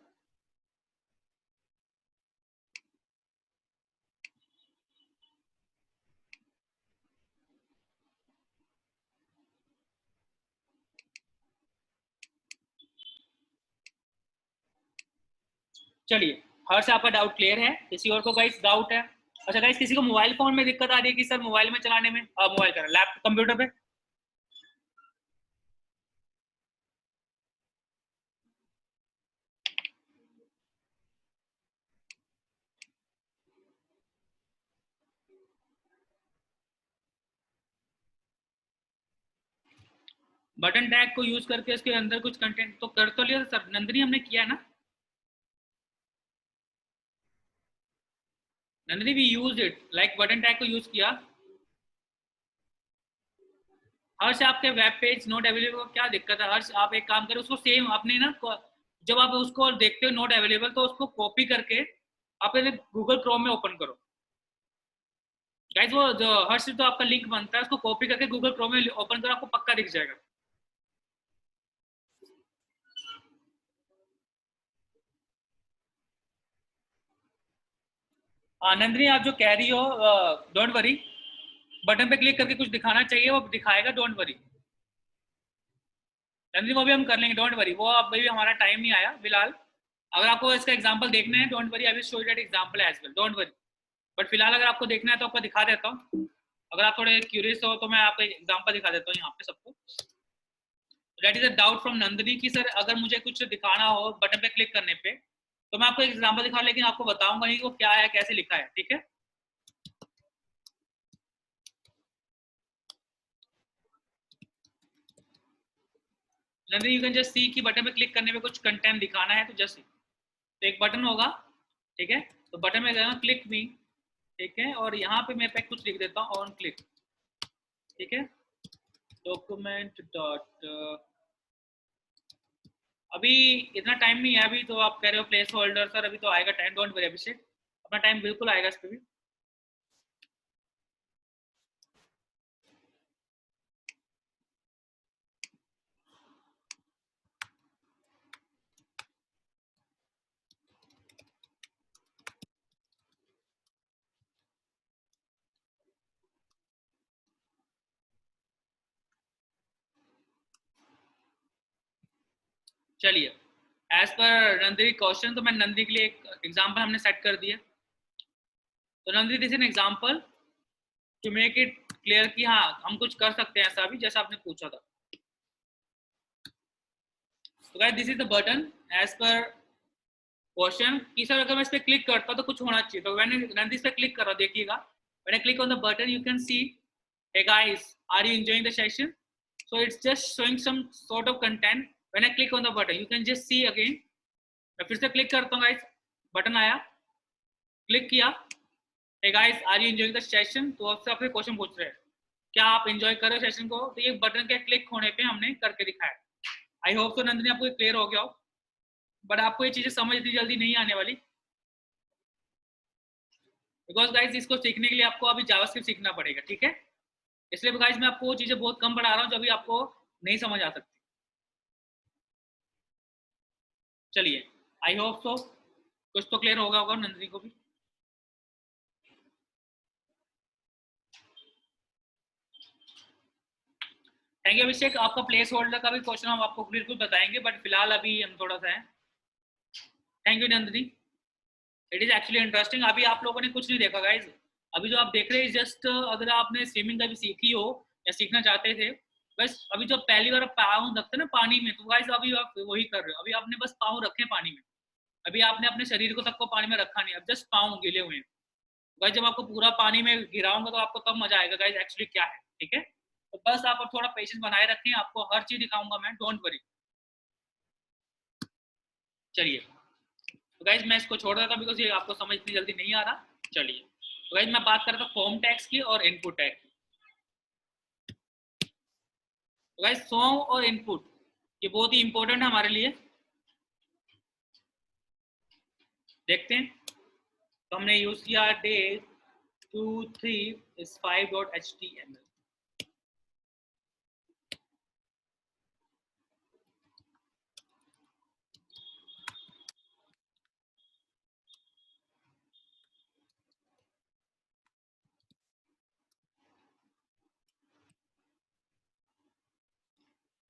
[SPEAKER 1] चलिए हर्ष, आपका डाउट क्लियर है? किसी और को गाइस डाउट है? अच्छा गाइस, किसी को मोबाइल फोन में दिक्कत आ रही है कि सर मोबाइल में चलाने में, मोबाइल कर लैपटॉप कंप्यूटर पे? बटन टैग को यूज करके इसके अंदर कुछ कंटेंट तो कर तो लिया सर, नंदनी हमने किया है ना। Nandini we use it like button tag को यूज किया। हर्ष आपके वेब पेज नोट अवेलेबल को क्या दिक्कत है? हर्ष आप एक काम करो, उसको सेम अपने ना जब आप उसको देखते हो नोट अवेलेबल तो उसको कॉपी करके अपने गूगल क्रोम में ओपन करो। गाइस वो जो हर्ष तो आपका लिंक बनता है उसको कॉपी करके गूगल क्रोम में ओपन करो, आपको पक्का दिख जाएगा। नंदिनी आप जो कह रही हो, डोंट वरी, बटन पे क्लिक करके कुछ दिखाना चाहिए, वो दिखाएगा, डोंट वरी। नंदिनी वो भी हम कर लेंगे, डोंट वरी, वो अभी भी हमारा टाइम नहीं आया फिलहाल। अगर आपको इसका एग्जांपल देखना है, don't worry, I will show you that example as well, don't worry. But फिलहाल अगर आपको देखना है तो आपको दिखा देता हूँ। अगर आप थोड़े क्यूरियस हो तो मैं आपको एग्जांपल दिखा देता हूँ यहाँ पे सबको। That is a doubt from Nandini कि सर अगर मुझे कुछ दिखाना हो बटन पे क्लिक करने पे तो मैं आपको एग्जांपल दिखा, लेकिन आपको बताऊंगा नहीं कि वो क्या है, कैसे लिखा है, ठीक है। Nandini you can just see कि बटन पे क्लिक करने पे कुछ कंटेंट दिखाना है तो जस्ट, तो एक बटन होगा, ठीक है। तो बटन में जाना, क्लिक मी, ठीक है, और यहाँ पे मैं पे कुछ लिख देता हूँ, ऑन क्लिक, ठीक है। डॉक्यूमेंट डॉट, अभी इतना टाइम नहीं है अभी, तो आप कह रहे हो प्लेस होल्डर सर, अभी तो आएगा टाइम, डोंट वरी अभिषेक, अपना टाइम बिल्कुल आएगा इस पर भी। चलिए, एज पर नंदिनी क्वेश्चन, तो मैं नंदिनी के लिए एक एग्जांपल हमने सेट कर दिया। तो Nandini this an example to make it clear कि हाँ हम कुछ कर सकते हैं ऐसा भी, जैसा आपने पूछा था। तो guys this is the button as per question कि सर अगर मैं इस पर क्लिक करता तो कुछ होना चाहिए। तो मैंने नंदिनी पे क्लिक करा, देखिएगा, when I click on the button you can C, hey guys, are you enjoying the session? So it's just showing some sort of content. When I click on the button you can just see again, मैं फिर से click करता हूँ guys, button आया, click किया, hey guys, are you enjoying the session? तो आपसे आपसे क्वेश्चन पूछ रहे हैं क्या आप एंजॉय कर रहे हो सेशन को, तो ये बटन के क्लिक होने पे हमने करके दिखाया। आई होप तो नंदिनी आपको क्लियर हो गया हो, बट आपको ये चीजें समझ इतनी जल्दी नहीं आने वाली, बिकॉज गाइस इसको सीखने के लिए आपको अभी जावास्क्रिप्ट सीखना पड़ेगा, ठीक है। इसलिए गाइस मैं आपको वो चीजें बहुत कम पढ़ा रहा हूँ जो अभी आपको नहीं समझ आ सकती। चलिए, आई होप सो कुछ तो क्लियर होगा होगा नंदिनी को भी। थैंक यू अभिषेक, आपका प्लेस होल्डर का भी क्वेश्चन हम आपको बिल्कुल बताएंगे, बट फिलहाल अभी हम थोड़ा सा है। Thank you Nandini, it is actually interesting. अभी आप लोगों ने कुछ नहीं देखा गाइज, अभी जो आप देख रहे हैं जस्ट, अगर आपने स्विमिंग कभी सीखी हो या सीखना चाहते थे, बस अभी जो पहली बार पाँव रखते ना पानी में, तो गाइज अभी आप वही कर रहे हो, अभी आपने बस पाँव रखे पानी में, अभी आपने अपने शरीर को तक को पानी में रखा नहीं, अब जस्ट पाँव गिले हुए हैं। गाइज जब आपको पूरा पानी में गिराऊंगा तो आपको तब मजा आएगा गाइज एक्चुअली क्या है, ठीक है। तो बस आप थोड़ा पेशेंस बनाए रखें, आपको हर चीज दिखाऊंगा मैं, डोंट वरी। चलिए, तो गाइज मैं इसको छोड़ देता हूँ बिकॉज ये आपको समझ इतनी जल्दी नहीं आ रहा। चलिए, तो गाइज मैं बात कर रहा था फॉर्म टैग्स की और इनपुट टैग की। तो गाइज फॉर्म और इनपुट ये बहुत ही इंपॉर्टेंट है हमारे लिए, देखते हैं। तो हमने यूज किया day 2 3 is 5.html।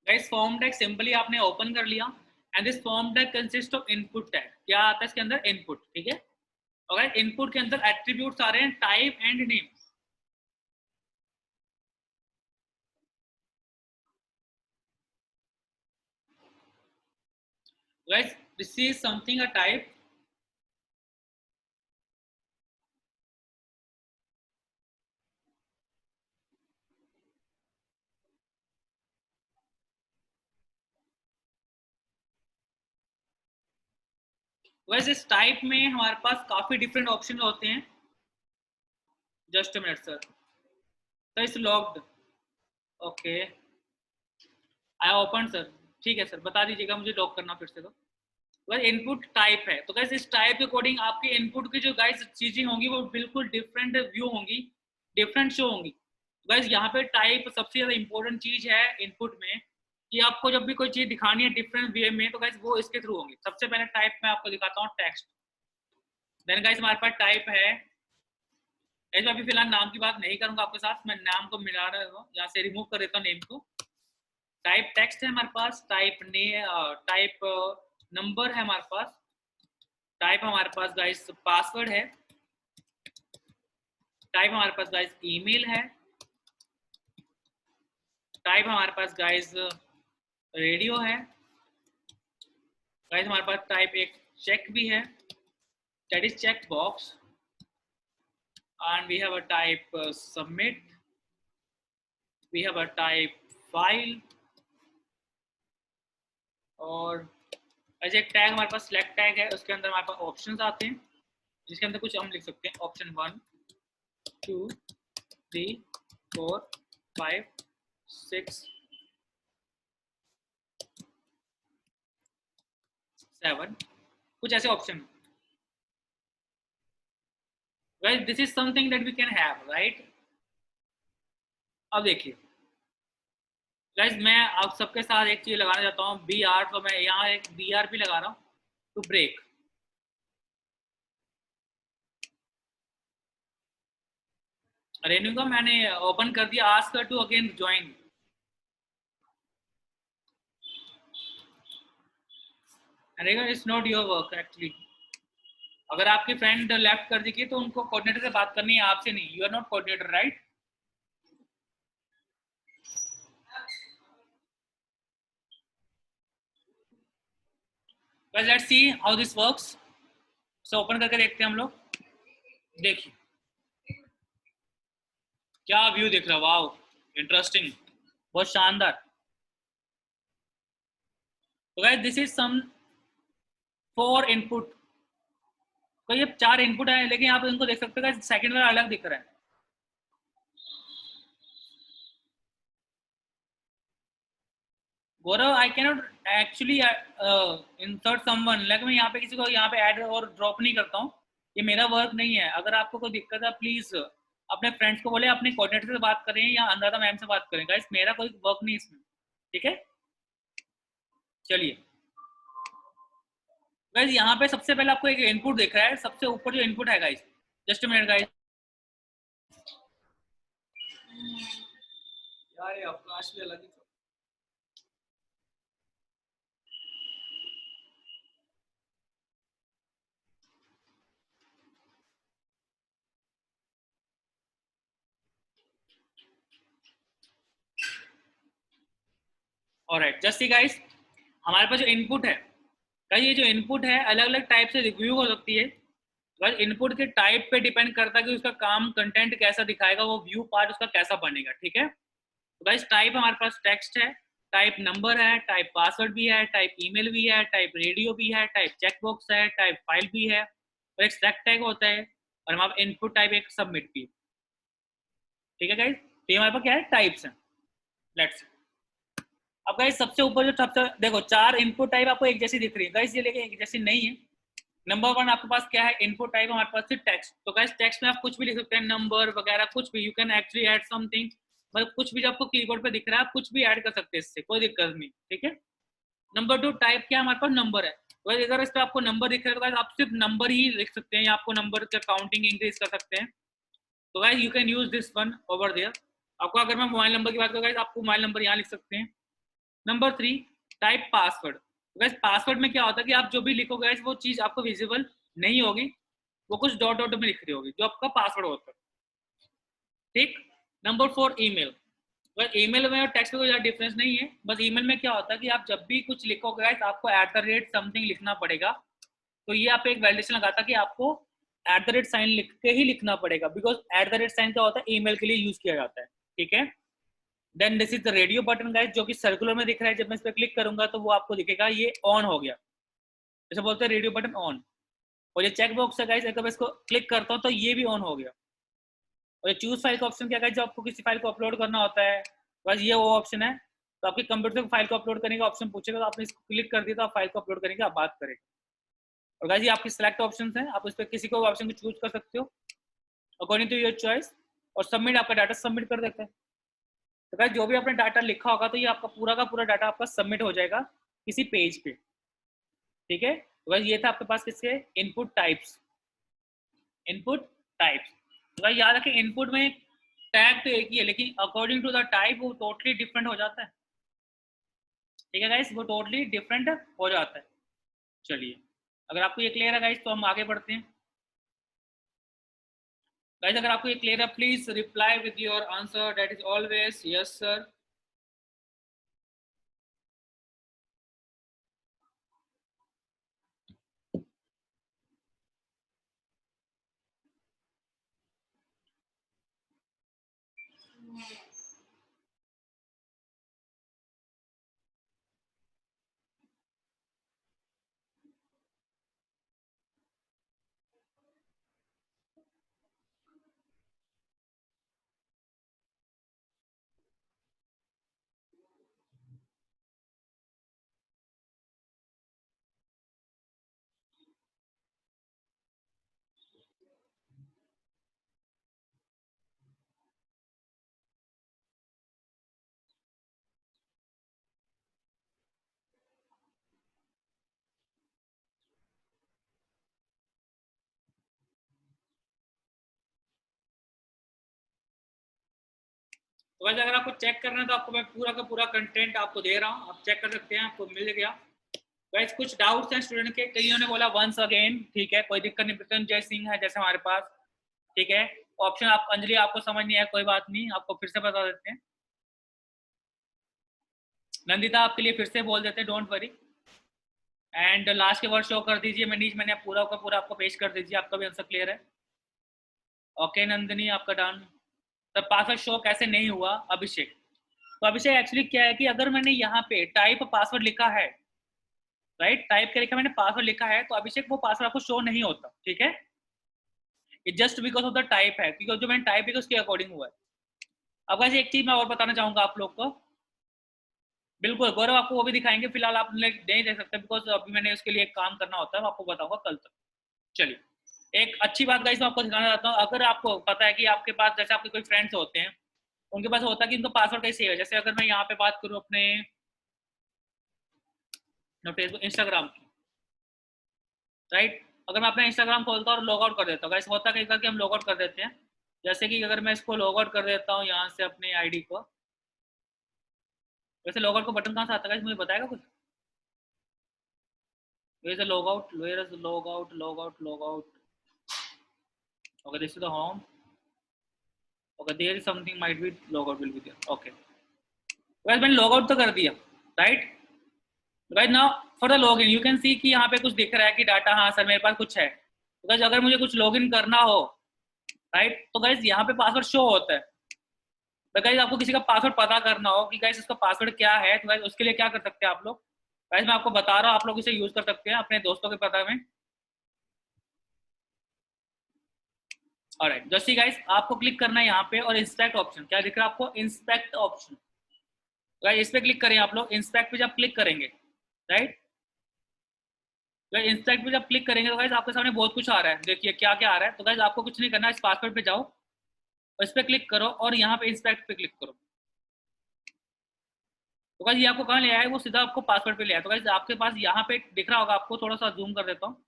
[SPEAKER 1] Guys form tag simply आपने ओपन कर लिया, and this form tag consist of input tag. क्या आता है इसके अंदर? इनपुट, ठीक है। और गाइस इनपुट के अंदर एट्रीब्यूट्स आ रहे हैं type and name. Guys this is something a type, वैसे इस टाइप में हमारे पास काफी डिफरेंट ऑप्शन होते हैं। Just a minute sir, sir it's locked, okay I open sir, ठीक है सर बता दीजिएगा मुझे लॉक करना फिर से। तो अगर इनपुट टाइप है तो गाइस इस टाइप के अकॉर्डिंग आपके इनपुट की जो गाइस चीजें होंगी वो बिल्कुल डिफरेंट व्यू होंगी, डिफरेंट शो होंगी। गाइस यहाँ पे टाइप सबसे ज्यादा इंपॉर्टेंट चीज है इनपुट में, कि आपको जब भी कोई चीज दिखानी है डिफरेंट वे में तो गाइस वो इसके थ्रू होंगी। सबसे पहले टाइप में आपको दिखाता हूँ टेक्स्ट, देन गाइस हमारे पास टाइप है, मैं अभी फिलहाल नाम की बात नहीं करूंगा आपके साथ, मैं नाम को मिला रहा हूँ, यहाँ से रिमूव कर देता हूँ नेम को। टाइप टेक्स्ट है हमारे पास, टाइप नंबर है हमारे पास, टाइप हमारे पास गाइस पासवर्ड है, टाइप हमारे पास गाइस ईमेल है, टाइप हमारे पास गाइस रेडियो है, गाइस हमारे पास टाइप एक चेक भी है, that is check box, and we have a type submit, we have a type file, और एज एक टैग हमारे पास सिलेक्ट टैग है, उसके अंदर हमारे पास ऑप्शंस आते हैं जिसके अंदर कुछ हम लिख सकते हैं, ऑप्शन 1 2 3 4 5 6 7, कुछ ऐसे option. Guys this is something that we can have right. अब देखिए गाइस मैं आप सबके साथ एक चीज लगाना चाहता हूँ, बी आर, तो मैं यहाँ एक बी आर भी लगा रहा हूँ टू ब्रेक। रेणुका मैंने ओपन कर दिया, आस्क टू अगेन ज्वाइन। रेगा it's not your work actually, अगर आपकी फ्रेंड लेफ्ट कर देगी तो उनको कोऑर्डिनेटर से बात करनी है, आपसे नहीं, you are not coordinator right. Let's see how this works. So open करके देखते हैं हम लोग, देखिए क्या व्यू दिख रहा है, वाओ इंटरेस्टिंग, बहुत शानदार। तो guys this is some 4 input, तो ये 4 इनपुट है, लेकिन आप इनको देख सकते हो सेकंड वाला अलग दिख रहा है। Gaurav I cannot actually insert someone, लेकिन मैं यहाँ पे किसी को यहाँ पे ऐड और ड्रॉप नहीं करता हूँ, ये मेरा वर्क नहीं है। अगर आपको कोई दिक्कत है प्लीज अपने फ्रेंड्स को बोले, अपने कोऑर्डिनेटर से बात करें या अनुराधा मैम से बात करें, गाइस मेरा कोई वर्क नहीं इसमें, ठीक है। चलिए गाइस यहाँ पे सबसे पहले आपको एक इनपुट दिख रहा है, सबसे ऊपर जो इनपुट है guys, just a minute guys, यार ये अवकाश भी अलग ही। ऑलराइट जस्ट सी गाइस, हमारे पास जो इनपुट है गाइस, ये जो इनपुट है अलग अलग टाइप से रिव्यू हो सकती है। गाइस इनपुट के टाइप पे डिपेंड करता है कि उसका काम कंटेंट कैसा दिखाएगा, वो व्यू पार्ट उसका कैसा बनेगा, ठीक है। तो गाइस टाइप हमारे पास टेक्स्ट है, टाइप नंबर है, टाइप पासवर्ड भी है, टाइप ईमेल भी है, टाइप रेडियो भी है, टाइप चेकबॉक्स है, टाइप फाइल भी है, और एक सेलेक्ट टैग होता है, और हमारे इनपुट टाइप एक सबमिट भी, ठीक है गाइस। तो ये हमारे पास क्या है, टाइप्स है। लेट्स अब गाइस सबसे ऊपर जो सबसे देखो 4 इनपुट टाइप आपको एक जैसी दिख रही है गाइस, ये लेकिन एक जैसी नहीं है। नंबर 1 आपके पास क्या है, इनपुट टाइप हमारे पास है टेक्स्ट, तो गाइस टेक्स्ट में आप कुछ भी लिख सकते हैं, नंबर वगैरह कुछ भी, you can actually add something, मतलब कुछ भी जो आपको कीबोर्ड पे दिख रहा है आप कुछ भी ऐड कर सकते हैं, इससे कोई दिक्कत नहीं, ठीक है। नंबर 2 टाइप क्या हमारे पास, नंबर है, तो अगर इस पर आपको नंबर दिख रहा है तो आप सिर्फ नंबर ही लिख सकते हैं, या आपको नंबर का काउंटिंग इंक्रीज कर सकते हैं, तो guys you can use this one over there. आपको अगर मैं मोबाइल नंबर की बात करूँ गाइस, आपको मोबाइल नंबर यहाँ लिख सकते हैं। Number 3 type password, guys password में क्या होता है कि आप जो भी लिखोगे गाइस वो चीज आपको विजिबल नहीं होगी, वो कुछ डॉट डॉट में लिख रही होगी जो आपका पासवर्ड होता है, ठीक। नंबर 4 ईमेल, ईमेल में और टेक्स्ट में कोई ज़्यादा डिफरेंस नहीं है, बस ईमेल में क्या होता है कि आप जब भी कुछ लिखोगे गाइस आपको @समथिंग लिखना पड़ेगा, तो ये आप एक वैलिडेशन लगाता है कि आपको साइन लिख के ही लिखना पड़ेगा, बिकॉज साइन क्या होता है, ईमेल के लिए यूज किया जाता है, ठीक है। Then this is the radio button guys, जो कि सर्कुलर में दिख रहा है, जब मैं इस पर क्लिक करूंगा तो वो आपको दिखेगा ये ऑन हो गया, जैसे बोलते हैं रेडियो बटन ऑन। और ये चेक बॉक्स है गाइस, अगर मैं इसको क्लिक करता हूँ तो ये भी ऑन हो गया, और चूज फाइल का ऑप्शन क्या है, जो आपको किसी फाइल को अपलोड करना होता है, बस ये वो ऑप्शन है। तो आपके कंप्यूटर से फाइल को अपलोड करने का ऑप्शन पूछेगा, तो आपने इसको क्लिक कर दिया तो आप फाइल को अपलोड करेंगे, आप बात करेंगे। और गाइस ये आपकी सिलेक्ट ऑप्शन है, आप इस पर किसी को ऑप्शन को चूज कर सकते हो अकॉर्डिंग टू योर चॉइस, और सबमिट, आपका डाटा सबमिट कर देते हैं। तो गाइस जो भी आपने डाटा लिखा होगा तो ये आपका पूरा का पूरा डाटा आपका सबमिट हो जाएगा किसी पेज पे, ठीक है। तो गाइस ये था आपके पास किसके इनपुट टाइप्स, इनपुट टाइप्स। तो गाइस याद रखें इनपुट में टैग तो एक ही है, लेकिन अकॉर्डिंग टू द टाइप वो टोटली डिफरेंट हो जाता है, ठीक है गाइस, वो टोटली डिफरेंट हो जाता है। चलिए अगर आपको ये क्लियर है गाइस तो हम आगे बढ़ते हैं। गाइस अगर आपको ये क्लियर है please reply with your answer, that is always yes sir. तो गाइस अगर आपको चेक करना है तो आपको मैं पूरा का पूरा कंटेंट आपको दे रहा हूँ, आप चेक कर सकते हैं, आपको मिल गया। गाइस कुछ डाउट्स हैं स्टूडेंट के, कईयों ने बोला वंस अगेन, ठीक है कोई दिक्कत नहीं, मृत्युंजय सिंह है जैसे हमारे पास, ठीक है। ऑप्शन आप अंजलि आपको समझ नहीं है कोई बात नहीं, आपको फिर से बता देते हैं। नंदिता आपके लिए फिर से बोल देते हैं, डोंट वरी। एंड लास्ट के वर्ड शो कर दीजिए मनीष, मैंने पूरा का पूरा आपको पेश कर दीजिए, आपका भी आंसर क्लियर है। ओके नंदिनी आपका डन। तब पासवर्ड शो कैसे नहीं हुआ अभिषेक, तो अभिषेक एक्चुअली क्या है कि अगर मैंने यहाँ पे टाइप पासवर्ड लिखा है, राइट, टाइप क्या लिखा मैंने पासवर्ड लिखा है, तो अभिषेक वो पासवर्ड आपको शो नहीं होता, ठीक है। ये just because of the type है, क्योंकि जो मैंने टाइप है उसके अकॉर्डिंग हुआ है। अब वैसे एक चीज मैं और बताना चाहूंगा आप लोग को, बिल्कुल गौरव आपको वो भी दिखाएंगे, फिलहाल आप नहीं देख सकते बिकॉज अभी मैंने उसके लिए एक काम करना होता है, मैं आपको बताऊंगा कल तक। चलिए एक अच्छी बात गाइस मैं आपको दिखाना चाहता हूँ, अगर आपको पता है कि आपके पास जैसे आपके कोई फ्रेंड्स होते हैं, उनके पास होता है कि उनका पासवर्ड कैसे है, जैसे अगर मैं यहाँ पे बात करूँ अपने फेसबुक इंस्टाग्राम की, राइट, अगर मैं अपना इंस्टाग्राम खोलता हूँ और लॉग आउट कर देता हूँ, गाइस होता कई बार कि हम लॉग आउट कर देते हैं, जैसे कि अगर मैं इसको लॉग आउट कर देता हूँ यहाँ से अपनी आईडी को, वैसे लॉग आउट को बटन कहाँ से आता है मुझे बताएगा कुछ? Where is the logout? Where is the logout? Logout, logout. Okay, this is the home. Okay, there is something might be logout will be there. Okay. Guys, मैंने लॉगआउट तो कर दिया, right. Guys now for the login you can सी कि यहाँ पे कुछ दिख रहा है कि डाटा, हाँ सर मेरे पास कुछ है। तो गाइस अगर मुझे कुछ लॉगिन करना हो, राइट, तो गाइस यहाँ पे पासवर्ड शो होता है। तो गाइस आपको किसी का पासवर्ड पता करना हो कि गाइस उसका पासवर्ड क्या है, तो गाइस उसके लिए क्या कर सकते हैं आप लोग, गाइस मैं आपको बता रहा हूँ, आप लोग इसे यूज कर सकते हैं अपने दोस्तों के पता में। ऑलराइट जस्ट गाइस आपको क्लिक करना है यहाँ पे और इंस्पेक्ट ऑप्शन, क्या दिख रहा है आपको, इंस्पेक्ट ऑप्शन, गाइस इस पे क्लिक करें आप लोग। इंस्पेक्ट पे जब क्लिक करेंगे, राइट, गाइस इंस्पेक्ट पे जब क्लिक करेंगे तो गाइस आपके सामने बहुत कुछ आ रहा है, देखिए क्या क्या आ रहा है। तो गाइस आपको कुछ नहीं करना है, इस पासवर्ड पे जाओ और इस पे क्लिक करो और यहाँ पे इंस्पेक्ट पे क्लिक करो। तो गाइस ये आपको कहाँ ले आया है, वो सीधा आपको पासवर्ड पे ले आया। तो गाइस आपके पास यहाँ पे दिख रहा होगा आपको, थोड़ा सा जूम कर देता हूँ।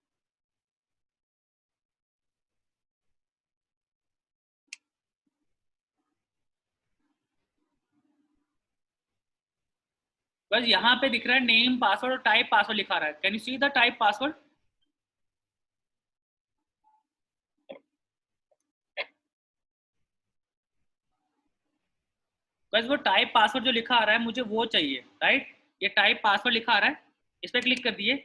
[SPEAKER 1] बस यहाँ पे दिख रहा है नेम पासवर्ड और टाइप पासवर्ड लिखा रहा है, can you see the type password? बस वो टाइप पासवर्ड जो लिखा आ रहा है मुझे वो चाहिए, राइट, ये टाइप पासवर्ड लिखा आ रहा है, इस पर क्लिक कर दिए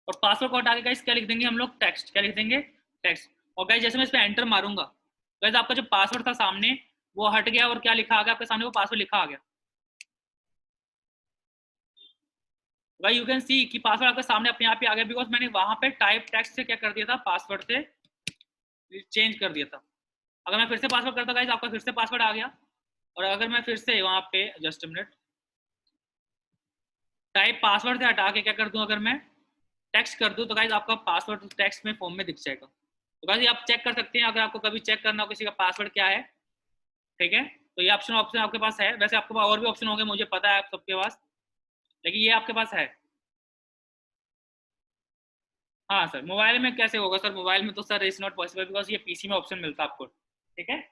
[SPEAKER 1] और पासवर्ड को हटा के गाइस क्या लिख देंगे हम लोग, टेक्स्ट, क्या लिख देंगे, टेक्स्ट। और गाइस जैसे मैं इस पर एंटर मारूंगा, गाइस आपका जो पासवर्ड था सामने वो हट गया और क्या लिखा आ गया आपके सामने, वो पासवर्ड लिखा आ गया। भाई यू कैन सी कि पासवर्ड आपके सामने अपने आप ही आ गया, बिकॉज मैंने वहां पे टाइप टेक्स्ट से क्या कर दिया था, पासवर्ड से चेंज कर दिया था। अगर मैं फिर से पासवर्ड करता गाइस, आपका फिर से पासवर्ड आ गया। और अगर मैं फिर से वहां पे जस्ट मिनट टाइप पासवर्ड से हटा के क्या कर दूं, अगर मैं टेक्स्ट कर दूं तो गाइस आपका पासवर्ड टेक्स्ट में फॉर्म में दिख जाएगा। तो गाइस आप चेक कर सकते हैं अगर आपको कभी चेक करना हो किसी का पासवर्ड क्या है, ठीक है। तो ये ऑप्शन ऑप्शन आपके पास है। वैसे आपके पास और भी ऑप्शन होंगे, मुझे पता है आप सबके पास, लेकिन ये आपके पास है। हाँ सर, मोबाइल में कैसे होगा सर? मोबाइल में तो sir is not possible because ये पीसी में ऑप्शन मिलता है आपको, ठीक है।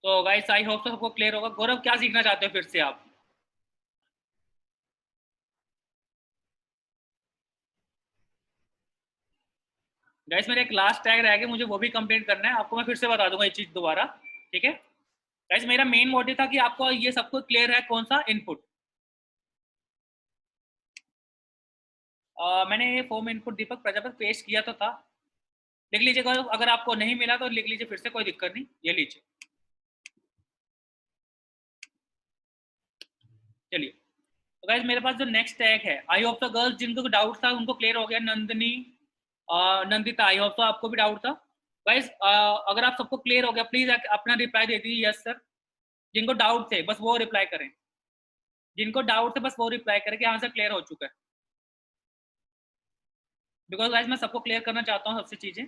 [SPEAKER 1] तो गाइस आई होप तो सबको क्लियर होगा। गौरव क्या सीखना चाहते हो फिर से आप? गाइस मेरा एक लास्ट टैग रह गया, मुझे वो भी कंप्लीट करना है। आपको मैं फिर से बता दूंगा ये चीज दोबारा, ठीक है। गाइस मेरा मेन मोटिव था कि आपको ये सब कुछ क्लियर है, कौन सा इनपुट। मैंने ये फॉर्म इनपुट दीपक प्रजापति पेश किया तो था, लिख लीजिए गौरव। अगर आपको नहीं मिला तो लिख लीजिए फिर से, कोई दिक्कत नहीं, ये लीजिए। चलिए, तो गाइस मेरे पास जो नेक्स्ट टैग है, आई होप तो गर्ल्स जिनको डाउट था उनको क्लियर हो गया। नंदिनी, नंदिता, आई होप तो आपको भी डाउट था। गाइस अगर आप सबको क्लियर हो गया प्लीज अपना रिप्लाई दे दीजिए यस सर। जिनको डाउट थे बस वो रिप्लाई करें, जिनको डाउट थे बस वो रिप्लाई करें कि हाँ सर क्लियर हो चुका है। बिकॉज गाइस मैं सबको क्लियर करना चाहता हूँ सबसे चीजें।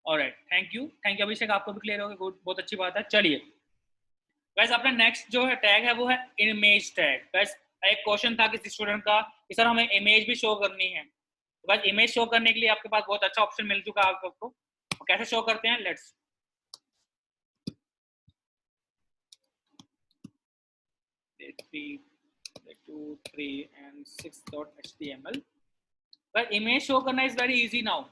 [SPEAKER 1] ऑलराइट, थैंक यू अभिषेक, आपको भी क्लियर हो गया, बहुत अच्छी बात है। चलिए गाइस अपना नेक्स्ट जो है टैग है वो है इमेज टैग। गाइस एक क्वेश्चन था किसी स्टूडेंट का कि सर हमें इमेज भी शो करनी है। तो गाइस इमेज शो करने के लिए आपके पास बहुत अच्छा ऑप्शन मिल चुका है आप सबको। कैसे शो करते हैं, let's 3 2 3 and 6.html। but image show करना इज वेरी इजी नाउ।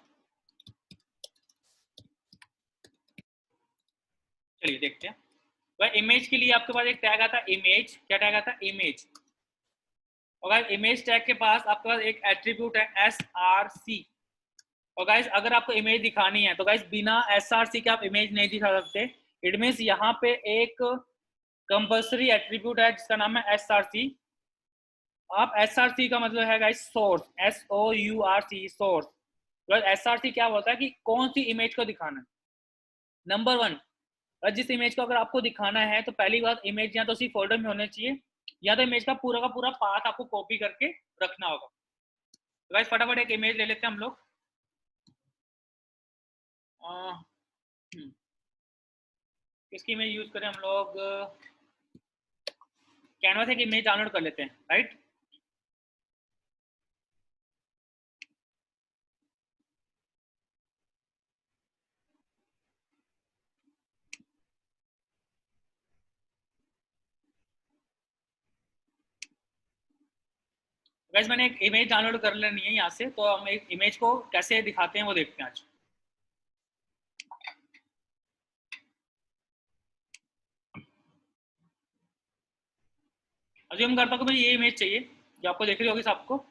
[SPEAKER 1] चलिए देखते हैं। वह इमेज के लिए आपके पास एक टैग आता है इमेज। क्या टैग आता है? इमेज। और गाइस इमेज टैग के पास आपके पास एक एट्रीब्यूट है src। और गाइस अगर आपको इमेज दिखानी है तो गाइस बिना src के आप इमेज नहीं दिखा सकते। इट मीन्स यहाँ पे एक कंपल्सरी एट्रीब्यूट है जिसका नाम है src। आप src का मतलब है गाइस सोर्स, sourc सोर्स। तो src क्या होता है कि कौन सी इमेज को दिखाना है। नंबर वन, जिस इमेज को अगर आपको दिखाना है तो पहली बात इमेज या तो उसी फोल्डर में होना चाहिए या तो इमेज का पूरा पाथ आपको कॉपी करके रखना होगा। तो गाइस फटाफट एक इमेज ले लेते हैं हम लोग। किसकी इमेज यूज करें हम लोग? कैनवा से एक इमेज डाउनलोड कर लेते हैं, राइट। गाइस मैंने एक इमेज डाउनलोड कर लेनी है यहाँ से, तो हम एक इमेज को कैसे दिखाते हैं वो देखते हैं आज। अज्यूम करता हूँ कि मुझे ये इमेज चाहिए जो आपको देख रही होगी सबको।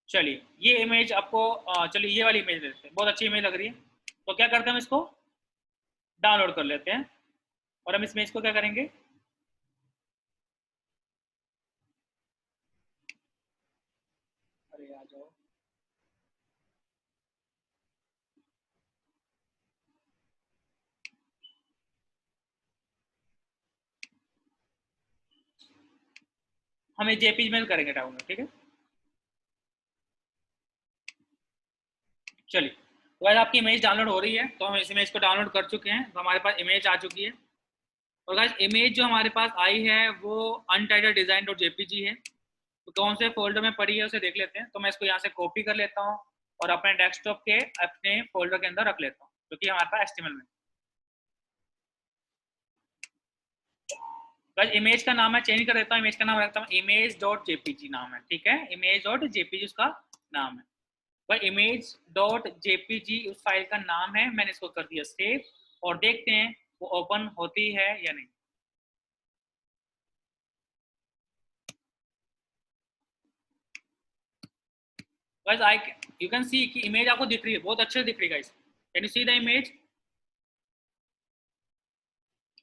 [SPEAKER 1] चलिए ये इमेज आपको चलिए ये वाली इमेज लेते हैं, बहुत अच्छी इमेज लग रही है। तो क्या करते हैं, हम इसको डाउनलोड कर लेते हैं और हम इस इमेज को क्या करेंगे, अरे आ जाओ, हम एक जेपीजी में करेंगे डाउनलोड, ठीक है। चलिए तो गाइस आपकी इमेज डाउनलोड हो रही है, तो हम इस इमेज को डाउनलोड कर चुके हैं, तो हमारे पास इमेज आ चुकी है। और गाइस इमेज जो हमारे पास आई है वो अनटाइटल्ड डिजाइन डॉट जेपीजी है। तो कौन से फोल्डर में पड़ी है उसे देख लेते हैं। तो मैं इसको यहाँ से कॉपी कर लेता हूँ और अपने डेस्कटॉप के अपने फोल्डर के अंदर रख लेता हूँ जो कि हमारे पास एचटीएमएल में। बस इमेज का नाम मैं चेंज कर देता हूँ, इमेज का नाम रखता हूँ इमेज डॉट जेपीजी नाम है, ठीक है, इमेज डॉट जेपीजी उसका नाम है। वह इमेज डॉट जेपीजी उस फाइल का नाम है, मैंने इसको कर दिया सेव, और देखते हैं वो ओपन होती है या नहीं। बस आई यू कैन सी कि इमेज आपको दिख रही है, बहुत अच्छे से दिख रही है guys, can you see the image?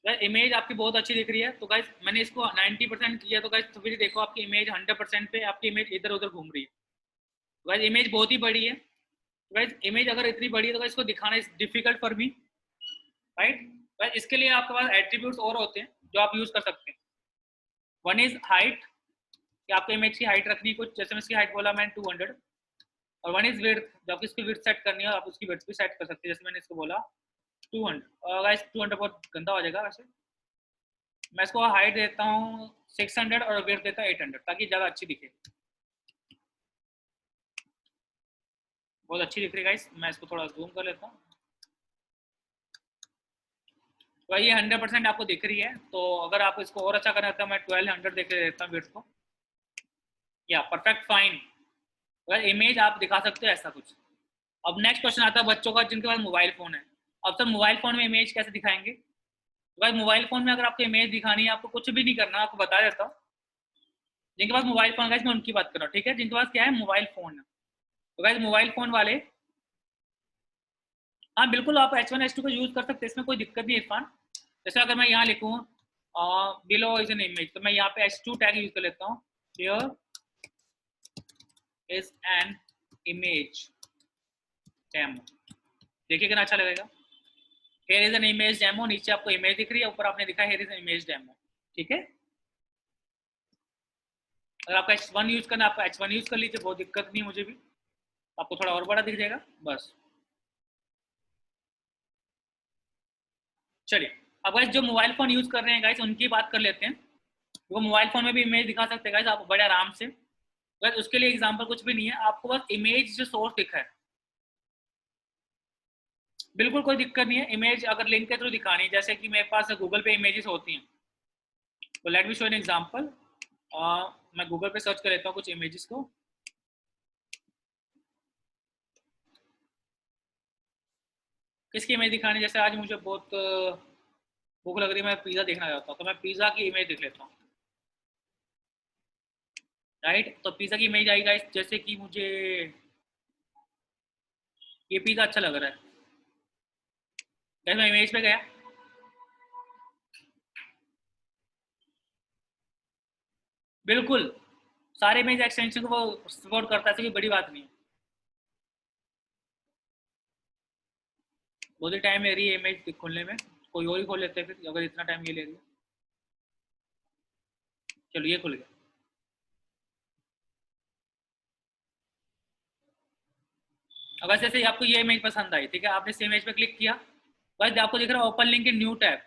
[SPEAKER 1] Image आपकी बहुत अच्छी दिख रही है। तो गाइस मैंने इसको 90% किया, तो गाइस तो फिर देखो आपकी इमेज 100% पे, आपकी इमेज इधर उधर घूम रही है। तो गाइस इमेज बहुत ही बड़ी है। तो गाइस इमेज अगर इतनी बड़ी है तो गाइस इसको दिखाना is difficult for me, right. Guys इसके लिए आपके पास एट्रीब्यूट्स और होते हैं जो आप यूज कर सकते हैं। वन इज हाइट, कि आपको इमेज की हाइट रखनी है कुछ, जैसे मैं इसकी हाइट बोला मैंने 200। और वन इज विड्थ, जब इसकी विड्थ सेट करनी है आप उसकी विड्थ भी सेट कर सकते हैं, जैसे मैंने इसको बोला 200। और गाइस 200 बहुत गंदा हो जाएगा वैसे, मैं इसको हाइट देता हूँ 600 और विड्थ देता हूँ 800, ताकि ज़्यादा अच्छी दिखे, बहुत अच्छी दिख रही है गाइस। मैं इसको थोड़ा जूम कर लेता हूँ, तो ये 100% आपको दिख रही है। तो अगर आप इसको और अच्छा करना तो मैं 1200 देख देता हूँ विड्थ को, या परफेक्ट फाइन। अगर इमेज आप दिखा सकते हो ऐसा कुछ। अब नेक्स्ट क्वेश्चन आता है बच्चों का जिनके पास मोबाइल फ़ोन है। अब सर मोबाइल फ़ोन में इमेज कैसे दिखाएंगे? तो भाई मोबाइल फ़ोन में अगर आपको इमेज दिखानी है, आपको कुछ भी नहीं करना, आपको बता देता हूँ। जिनके पास मोबाइल फ़ोन, गाइस मैं उनकी बात कर रहा हूँ, ठीक है, जिनके पास क्या है मोबाइल फ़ोन है। तो गाइस मोबाइल फ़ोन वाले, हाँ बिल्कुल आप H1 H2 का यूज़ कर सकते हैं, इसमें कोई दिक्कत नहीं है इरफान। जैसे अगर मैं यहाँ लिखूँ बिलो इज एन इमेज, तो मैं यहाँ पे H2 टैग यूज़ कर लेता हूँ, here is an image demo. देखिए कितना अच्छा लगेगा, here is an image demo, नीचे आपको इमेज दिख रही है, ऊपर आपने दिखा here is an image demo, ठीक है। अगर आपका H1 यूज़ करना, आपका H1 यूज़ कर लीजिए, बहुत दिक्कत नहीं मुझे भी, आपको थोड़ा और बड़ा दिख जाएगा बस। चलिए अब गाइस जो मोबाइल फ़ोन यूज़ कर रहे हैं गाइस उनकी बात कर लेते हैं। वो मोबाइल फ़ोन में भी इमेज दिखा सकते हैं गाइस आप बड़े आराम से। बस उसके लिए एग्जांपल कुछ भी नहीं है, आपको बस इमेज जो सोर्स दिखा है, बिल्कुल कोई दिक्कत नहीं है। इमेज अगर लिंक के थ्रू दिखानी है, जैसे कि मेरे पास गूगल पे इमेजेस होती हैं, तो late me show an example. मैं गूगल पे सर्च कर लेता हूँ कुछ इमेजेस को। किसकी इमेज दिखानी, जैसे आज मुझे बहुत भूख लग रही है, मैं पिज़्ज़ा देखना चाहता हूँ, तो मैं पिज़्ज़ा की इमेज देख लेता हूँ, राइट। तो पिज़्ज़ा की इमेज आई गाइस, जैसे कि मुझे ये पिज़्ज़ा अच्छा लग रहा है, गाइस मैं इमेज पे गया, बिल्कुल सारे इमेज एक्सटेंशन को वो सपोर्ट करता है, ऐसी कोई बड़ी बात नहीं है। बहुत ही टाइम ले रही है इमेज खोलने में, कोई और ही खोल लेते हैं फिर, अगर इतना टाइम ये ले रही है। चलो ये खुल गया। अगर जैसे आपको ये इमेज पसंद आई, ठीक है, आपने सेम इमेज पे क्लिक किया, बस आपको दिख रहा है open link in new tab.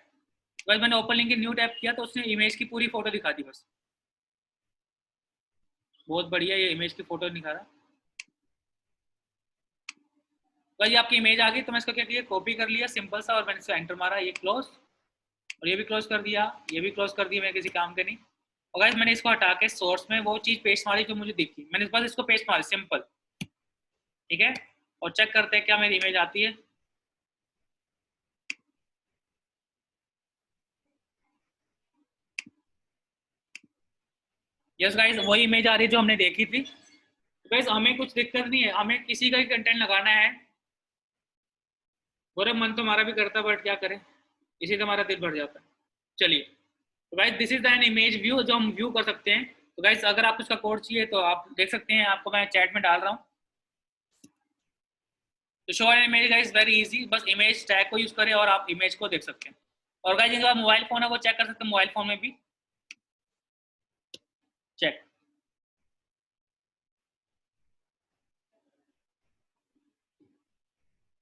[SPEAKER 1] बस मैंने open link in new tab किया तो उसने इमेज की पूरी फोटो दिखा दी बस। बहुत बढ़िया, ये इमेज की फोटो दिखा रहा। बस ये आपकी इमेज आ गई, तो मैं इसको क्या किया, कॉपी कर लिया सिंपल सा, और मैंने इसको एंटर मारा, ये क्लोज, और ये भी क्लोज कर दिया, ये भी क्लोज कर दिया, मैं किसी काम के नहीं। और गाइस मैंने इसको हटा के सोर्स में वो चीज़ पेस्ट मारी जो मुझे दिखी, मैंने बस इसको पेस्ट मारी सिंपल, ठीक है। और चेक करते हैं क्या मेरी इमेज आती है। यस गाइस वही इमेज आ रही है जो हमने देखी थी। तो गाइस हमें कुछ दिक्कत नहीं है, हमें किसी का ही कंटेंट लगाना है। और मन तो हमारा भी करता है, बट क्या करें, इसी से हमारा दिल भर जाता है। चलिए, तो guys this is an image view जो हम व्यू कर सकते हैं। तो गाइस अगर आप उसका कोड चाहिए तो आप देख सकते हैं, आपको मैं चैट में डाल रहा हूँ। तो show an image guys very easy, बस इमेज टैग को यूज करें और आप इमेज को देख सकते हैं। और गाइस जिनका मोबाइल फोन है वो चेक कर सकते हैं, मोबाइल फोन में भी चेक।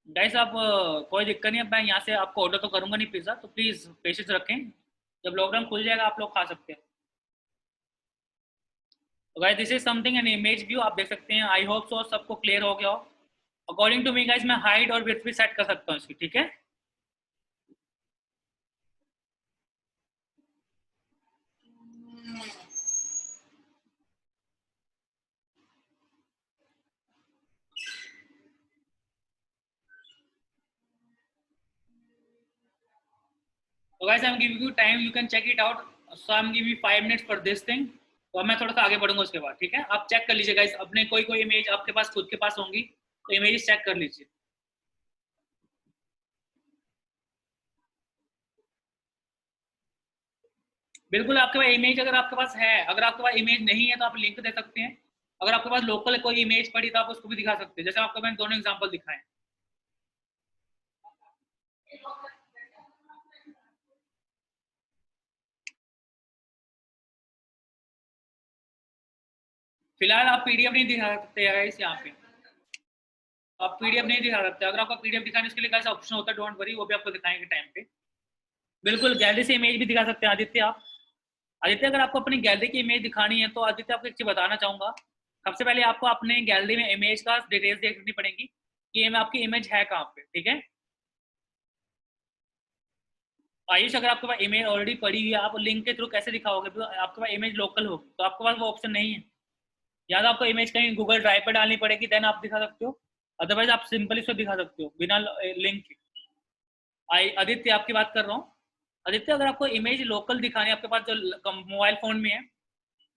[SPEAKER 1] गाइस आप कोई दिक्कत नहीं है, मैं यहाँ से आपको ऑर्डर तो करूंगा नहीं पिज्ज़ा, तो प्लीज़ पेशेंस रखें, जब लॉकडाउन खुल जाएगा आप लोग खा सकते हैं। तो guys this is something an image view, आप देख सकते हैं। आई होप सो सबको क्लियर हो गया हो। अकॉर्डिंग टू मी गाइस मैं हाइट और विड्थ भी सेट कर सकता हूँ इसकी, ठीक है। तो guys I am giving you time, you can check it out, so I am giving you 5 minutes for this thing. तो मैं थोड़ा सा आगे बढ़ूंगा उसके बाद, ठीक है? आप चेक कर लीजिए गाइस, अपने कोई कोई इमेज आपके पास खुद के पास होंगी तो इमेजेस चेक कर लीजिए। बिल्कुल आपके पास इमेज अगर आपके पास है, अगर आपके पास इमेज नहीं है तो आप लिंक दे सकते हैं। अगर आपके पास लोकल कोई इमेज पड़ी तो आप उसको भी दिखा सकते हैं, जैसे आपको मैंने दोनों एग्जांपल दिखाए। फिलहाल आप पीडीएफ नहीं दिखा सकते हैं इस यहाँ पे, आप पीडीएफ नहीं दिखा सकते। अगर आपका पीडीएफ दिखाने के लिए कैसा ऑप्शन होता है, डोंट वरी, वो भी आपको दिखाएंगे टाइम पे। बिल्कुल गैलरी से इमेज भी दिखा सकते हैं आदित्य आप। आदित्य अगर आपको अपनी गैलरी की इमेज दिखानी है तो आदित्य आपको एक चीज बताना चाहूंगा। सबसे पहले आपको अपने गैलरी में इमेज का डिटेल्स देखनी पड़ेगी कि ये आपकी इमेज है कहाँ पे, ठीक है? आयुष अगर आपके पास इमेज ऑलरेडी पड़ी हुई है, आप लिंक के थ्रू कैसे दिखाओगे? तो आपके पास इमेज लोकल होगी तो आपके पास वो ऑप्शन नहीं है। या तो आपको इमेज कहीं गूगल ड्राइव पर डालनी पड़ेगी, देन आप दिखा सकते हो। अदरवाइज आप सिंपली इसको दिखा सकते हो बिना लिंक के। आदित्य आपकी बात कर रहा हूँ। आदित्य अगर आपको इमेज लोकल दिखानी है आपके पास जो मोबाइल फोन में है,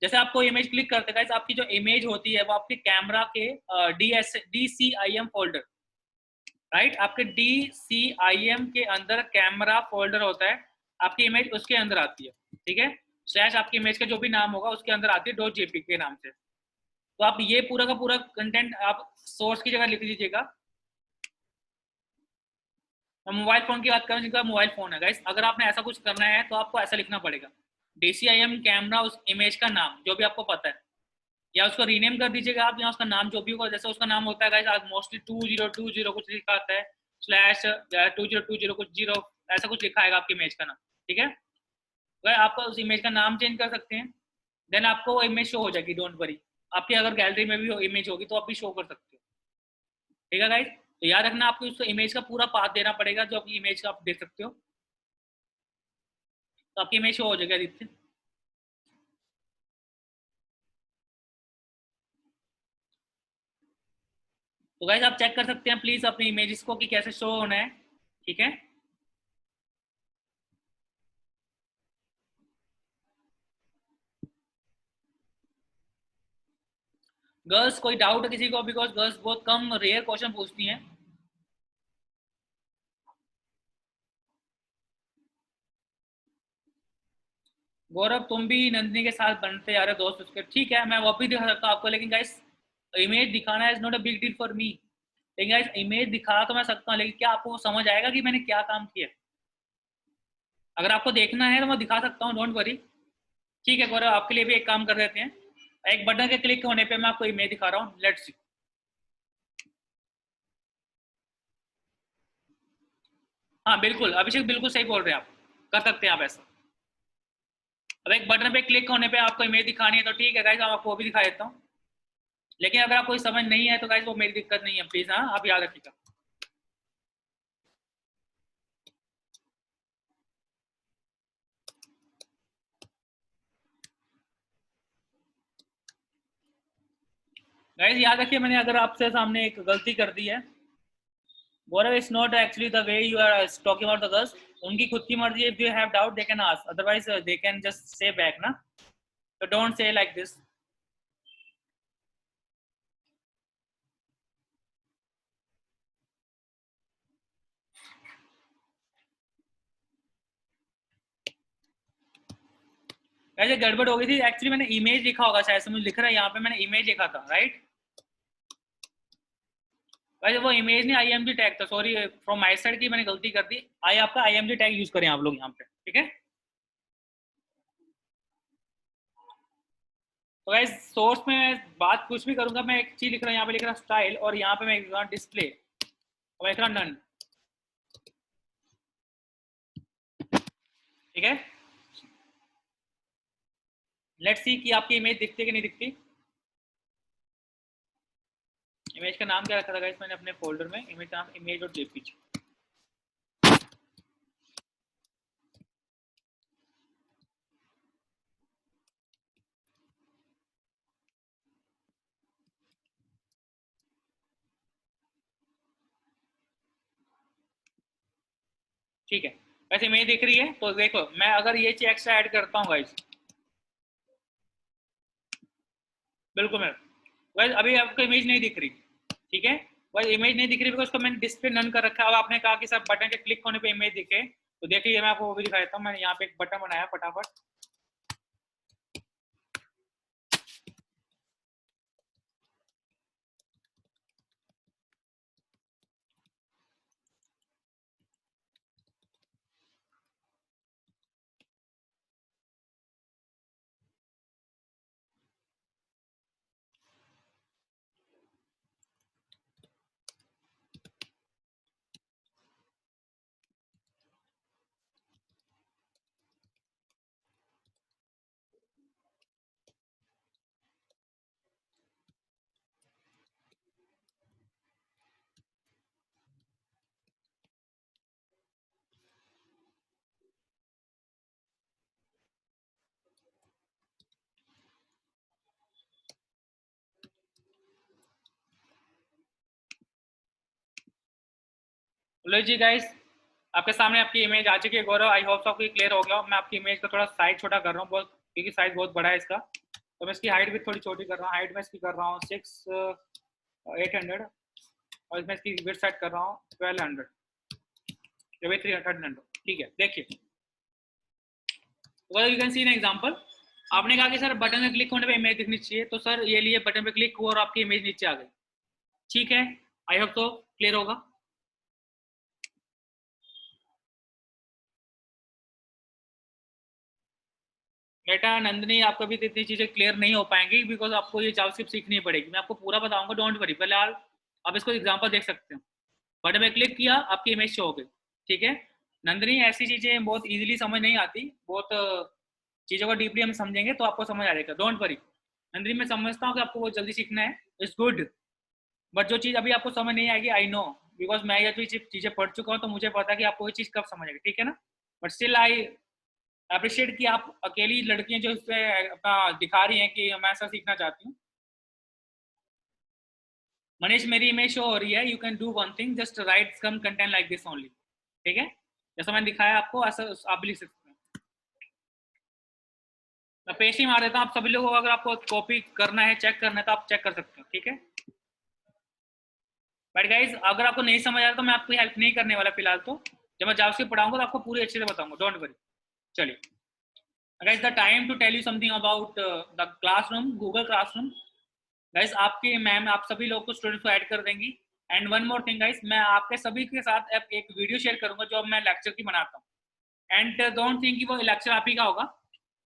[SPEAKER 1] जैसे आपको इमेज क्लिक करते गाइस, आपकी जो इमेज होती है वो आपके कैमरा के DCIM फोल्डर, राइट? आपके DCIM के अंदर कैमरा फोल्डर होता है, आपकी इमेज उसके अंदर आती है, ठीक है? स्लैश आपकी इमेज का जो भी नाम होगा उसके अंदर आती है .jpg के नाम से। तो आप ये पूरा का पूरा कंटेंट आप सोर्स की जगह लिख लीजिएगा। मोबाइल फोन की बात करें, जिनका मोबाइल फोन है गाइस, अगर आपने ऐसा कुछ करना है तो आपको ऐसा लिखना पड़ेगा, DCIM कैमरा, उस इमेज का नाम जो भी आपको पता है, या उसको रीनेम कर दीजिएगा आप, या उसका नाम जो भी होगा, जैसे उसका नाम होता है गाइस आज मोस्टली 2020 कुछ लिखा आता है, स्लैश 2020 कुछ जीरो, ऐसा कुछ लिखा आएगा आपकी इमेज का नाम, ठीक है? वह आप उस इमेज का नाम चेंज कर सकते हैं, देन आपको वो इमेज शो हो जाएगी, डोंट वरी। आपकी अगर गैलरी में भी इमेज होगी तो आप भी शो कर सकते हो, ठीक है गाइस? तो याद रखना आपको उस इमेज का पूरा पाथ देना पड़ेगा जो आपकी इमेज का आप देख सकते हो, तो आपकी इमेज शो हो जाएगी आदित्य। तो गाइस आप चेक कर सकते हैं प्लीज अपनी इमेजेस को कि कैसे शो होना है, ठीक है? गर्ल्स कोई डाउट है किसी को? बिकॉज गर्ल्स बहुत कम रेयर क्वेश्चन पूछती हैं। गौरव तुम भी नंदिनी के साथ बनते जा रहे हो दोस्त उसके, ठीक है, मैं वो भी दिखा सकता हूँ आपको, लेकिन गाइस इमेज दिखाना is not a big deal for me. लेकिन गाइस इमेज दिखा तो मैं सकता हूँ, लेकिन क्या आपको समझ आएगा कि मैंने क्या काम किया? अगर आपको देखना है तो मैं दिखा सकता हूँ, डोंट वरी। ठीक है गौरव, आपके लिए भी एक काम कर देते हैं, एक बटन के क्लिक होने पे मैं आपको इमेज दिखा रहा हूँ, लेट्स सी। हाँ बिल्कुल अभिषेक, बिल्कुल सही बोल रहे हैं आप, कर सकते हैं आप ऐसा। अब एक बटन पे क्लिक होने पे आपको इमेज दिखानी है तो ठीक है गाइस, आपको वो भी दिखा देता हूँ। लेकिन अगर आपको समझ नहीं है तो गाइस वो मेरी दिक्कत नहीं है, प्लीज हाँ आप याद रखिएगा। गाइस याद रखिए, मैंने अगर आपसे सामने एक गलती कर दी है, Gaurav it's not actually the way you are talking about the girls. उनकी खुद की मर्जी, if they have doubt they can ask, otherwise they can just say back ना। तो डोंट से लाइक दिस। ऐसे गड़बड़ हो गई थी एक्चुअली, मैंने इमेज लिखा होगा शायद से, मुझे लिख रहा है यहाँ पे मैंने इमेज लिखा था, राइट? वैसे वो इमेज नहीं IMG टैग था, सॉरी फ्रॉम माय साइड की मैंने गलती कर दी। आपका IMG टैग यूज करें आप लोग यहाँ पे, ठीक है? तो गाइस सोर्स में बात कुछ भी करूंगा, मैं एक चीज लिख रहा हूँ यहाँ पे, लिख रहा स्टाइल, और यहाँ पे मैं लिख रहा डिस्प्ले, और मैं लिख रहा नन, ठीक है? लेट्स सी कि आपकी इमेज दिखती है कि नहीं दिखती। इमेज का नाम क्या रखा था गाइस मैंने अपने फोल्डर में? इमेज का नाम इमेज और जेपीजी, ठीक है? वैसे इमेज दिख रही है तो देखो, मैं अगर ये चीज एक्स्ट्रा ऐड करता हूँ गाइस, बिल्कुल मैं गाइस अभी आपको इमेज नहीं दिख रही, ठीक है, गाइस इमेज नहीं दिख रही बिकॉज उसको मैंने डिस्प्ले नन कर रखा है। अब आपने कहा कि सब बटन के क्लिक होने पे इमेज दिखे, तो देखिए मैं आपको वो भी दिखा देता हूँ। मैंने यहाँ पे एक बटन बनाया फटाफट, लो जी गाइस, आपके सामने आपकी इमेज आ चुकी है गौरव। आई होप आपको क्लियर हो गया। मैं आपकी इमेज का थोड़ा साइज छोटा कर रहा हूँ बहुत, क्योंकि साइज बहुत बड़ा है इसका, तो मैं इसकी हाइट भी थोड़ी छोटी कर रहा हूँ। हाइट में इसकी कर रहा हूँ 800 और इसमें इसकी विड्थ सेट कर रहा हूँ 1200 या 1300, ठीक है। देखिए you can see an example, आपने कहा कि सर बटन पे क्लिक होने पे इमेज दिखनी चाहिए, तो सर ये लिए बटन पे क्लिक हुआ और आपकी इमेज नीचे आ गई, ठीक है। आई होप तो क्लियर होगा। बेटा नंदनी, आपको भी इतनी चीजें क्लियर नहीं हो पाएंगी बिकॉज आपको ये जावास्क्रिप्ट सीखनी पड़ेगी। मैं आपको पूरा बताऊंगा, डोंट वरी। फिलहाल आप इसको एग्जांपल देख सकते हो, बटन पे क्लिक किया आपकी इमेज शो हो गई, ठीक है। नंदनी ऐसी चीजें बहुत इजीली समझ नहीं आती, बहुत चीज़ों को डीपली हम समझेंगे तो आपको समझ आ जाएगा, डोंट वरी। नंदनी मैं समझता हूँ कि आपको बहुत जल्दी सीखना है, इट्स गुड, बट जो चीज़ अभी आपको समझ नहीं आएगी, आई नो, बिकॉज मैं ये चीज़ें पढ़ चुका हूँ, तो मुझे पता है कि आपको ये चीज़ कब समझ आएगी, ठीक है ना। बट स्टिल आई अप्रिशिएट कि आप अकेली लड़कियां जो इससे अपना दिखा रही हैं कि मैं ऐसा सीखना चाहती हूँ। मनीष मेरी इमेज शो हो रही है, you can do one thing, just write some content like this only, ठीक है। जैसा मैंने दिखाया आपको ऐसा आप भी लिख सकते हैं। मैं पेश ही मार देता हूँ, आप सभी लोगों को अगर आपको कॉपी करना है, चेक करना है, तो आप चेक कर सकते हो, ठीक है। बट गाइज अगर आपको नहीं समझ आ रहा तो मैं आपकी हेल्प नहीं करने वाला फिलहाल, तो जब मैं जावास्क्रिप्ट पढ़ाऊंगा तो आपको पूरी अच्छे से बताऊंगा, डोंट वरी। चलिए guys, the time to tell you something about the classroom, Google classroom. Guys आपके मैम आप सभी लोग को स्टूडेंट्स को ऐड कर देंगी। And one more thing guys, मैं आपके सभी के साथ एक वीडियो शेयर करूंगा जो मैं लेक्चर की बनाता हूँ। एंड डोंट थिंक कि वो लेक्चर आप ही का होगा